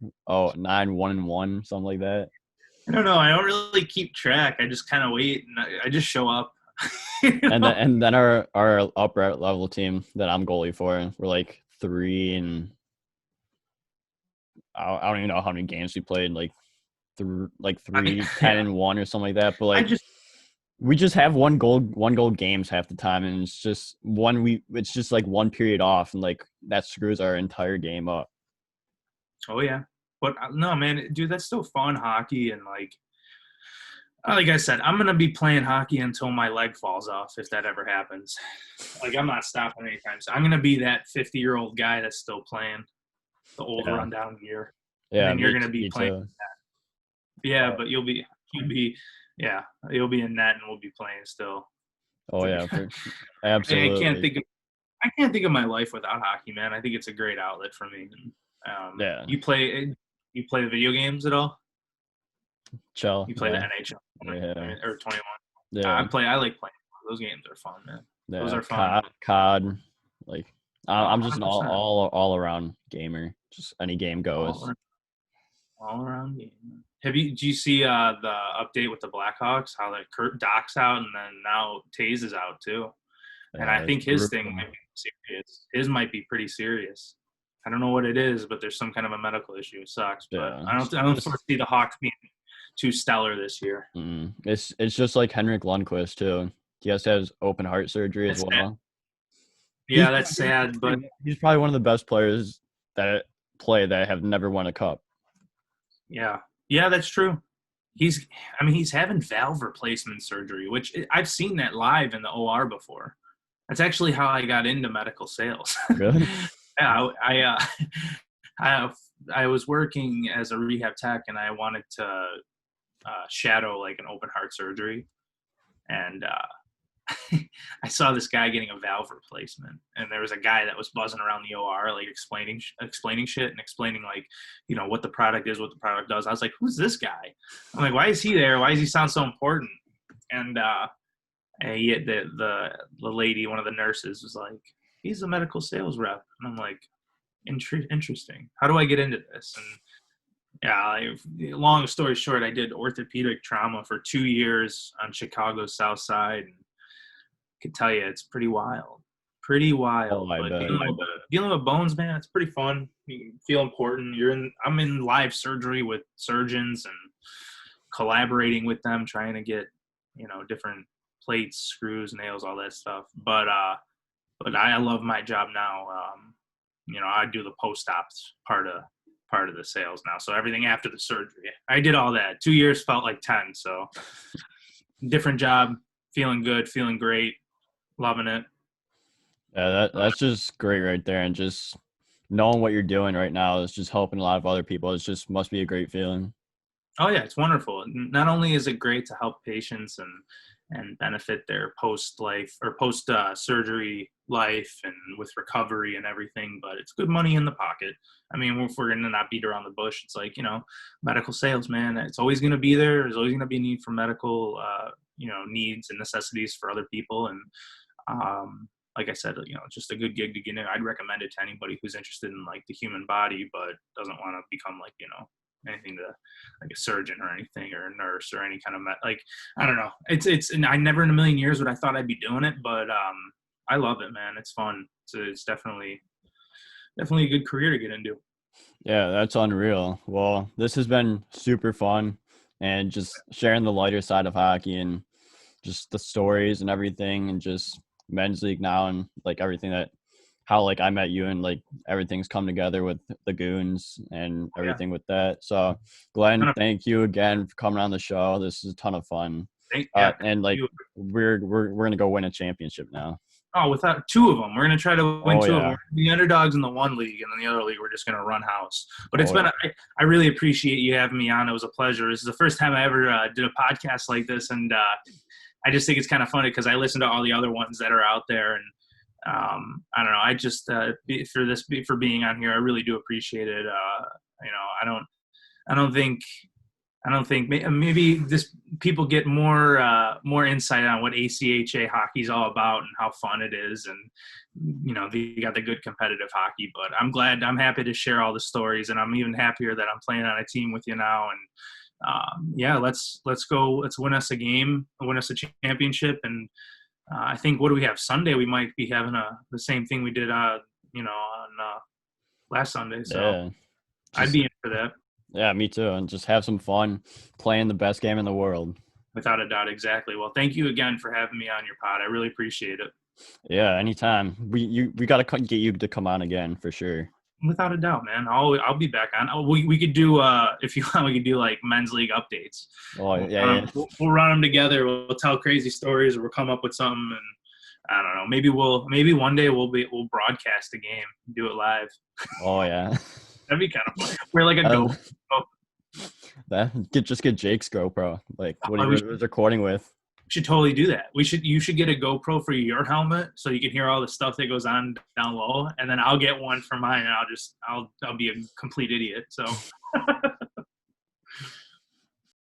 something like that. I don't know. I don't really keep track. I just kind of wait and I just show up. And then our upper level team that I'm goalie for, we're like 3 and I don't even know how many games we played, like 3, 10 and 1 or something like that. But like we just have one goal games half the time, and it's just like one period off, and like that screws our entire game up. Oh yeah, but no, man, dude, that's still fun hockey, and like I said, I'm gonna be playing hockey until my leg falls off if that ever happens. Like I'm not stopping anytime soon. I'm gonna be that 50-year-old guy that's still playing the old rundown gear. Yeah, and then you're gonna be playing. Yeah, but you'll be in net and we'll be playing still. Oh yeah, absolutely. I can't think of my life without hockey, man. I think it's a great outlet for me. Yeah. You play the video games at all? Chill. You play the NHL or 21? Yeah. I like playing. Those games are fun, man. Yeah, those are fun. COD. Like I'm just an all around gamer. Just any game goes. All around gamer. Do you see the update with the Blackhawks? How like Kurt Doc's out, and then now Taze is out too. And I think his thing might be serious. His might be pretty serious. I don't know what it is, but there's some kind of a medical issue. It sucks, but I don't foresee the Hawks being too stellar this year. It's just like Henrik Lundqvist too. He has to have open heart surgery as well. Sad. Yeah, that's sad, but he's probably one of the best players that have never won a cup. Yeah, that's true. He's having valve replacement surgery, which I've seen that live in the OR before. That's actually how I got into medical sales. Really? Yeah, I was working as a rehab tech, and I wanted to shadow like an open heart surgery, and I saw this guy getting a valve replacement, and there was a guy that was buzzing around the OR, like explaining shit and explaining like, what the product is, what the product does. I was like, who's this guy? I'm like, why is he there? Why does he sound so important? And the lady, one of the nurses, was like, he's a medical sales rep. And I'm like, interesting. How do I get into this? And yeah, long story short, I did orthopedic trauma for 2 years on Chicago's South Side. And I can tell you, it's pretty wild. But dealing with bones, man, it's pretty fun. You feel important. I'm in live surgery with surgeons and collaborating with them, trying to get, different plates, screws, nails, all that stuff. But I love my job now. I do the post-op part of the sales now. So everything after the surgery, I did all that. 2 years felt like 10. So different job, feeling good, feeling great, loving it. Yeah, that's just great right there. And just knowing what you're doing right now is just helping a lot of other people. It just must be a great feeling. Oh yeah, it's wonderful. Not only is it great to help patients and benefit their post-life or post-surgery life and with recovery and everything, but it's good money in the pocket. I mean, if we're going to not beat around the bush, it's like, medical sales, man, it's always going to be there. There's always going to be a need for medical, needs and necessities for other people. And like I said, just a good gig to get in. I'd recommend it to anybody who's interested in like the human body, but doesn't want to become like, anything to like a surgeon or anything or a nurse or any kind of I don't know. And I never in a million years would I thought I'd be doing it, but I love it, man. It's fun. It's definitely a good career to get into. Yeah, that's unreal. Well, this has been super fun, and just sharing the lighter side of hockey and just the stories and everything, and just men's league now and like everything that how like I met you and like everything's come together with the Goons and everything with that. So Glenn, thank you again for coming on the show. This is a ton of fun. Yeah, And like you. we're gonna go win a championship now. Oh, without two of them, we're going to try to win Oh two of them. yeah. We're gonna be underdogs in the one league, and then the other league, we're just going to run house. But it's Oh been, yeah. I really appreciate you having me on. It was a pleasure. This is the first time I ever did a podcast like this, and I just think it's kind of funny because I listen to all the other ones that are out there, and I don't know. I just for being on here, I really do appreciate it. I don't think maybe this people get more insight on what ACHA hockey is all about and how fun it is, and you got the good competitive hockey. But I'm happy to share all the stories, and I'm even happier that I'm playing on a team with you now. And yeah, let's win us a game, win us a championship, and I think what do we have Sunday? We might be having the same thing we did on last Sunday. So Yeah. I'd Just be in for that. yeah, me too. And just have some fun playing the best game in the world. Without a doubt, exactly. Well, thank you again for having me on your pod. I really appreciate it. Yeah, anytime. We gotta get you to come on again for sure. Without a doubt, man. I'll be back on. We could do if you want, we could do like men's league updates. Oh yeah, yeah. We'll run them together. We'll tell crazy stories, or we'll come up with something, and I don't know. Maybe one day we'll broadcast a game, do it live. Oh yeah. That'd be kind of fun. We're like a Um, GoPro. just get Jake's GoPro. Like what he We was recording with. should totally do that. You should get a GoPro for your helmet so you can hear all the stuff that goes on down low, and then I'll get one for mine, and I'll be a complete idiot. So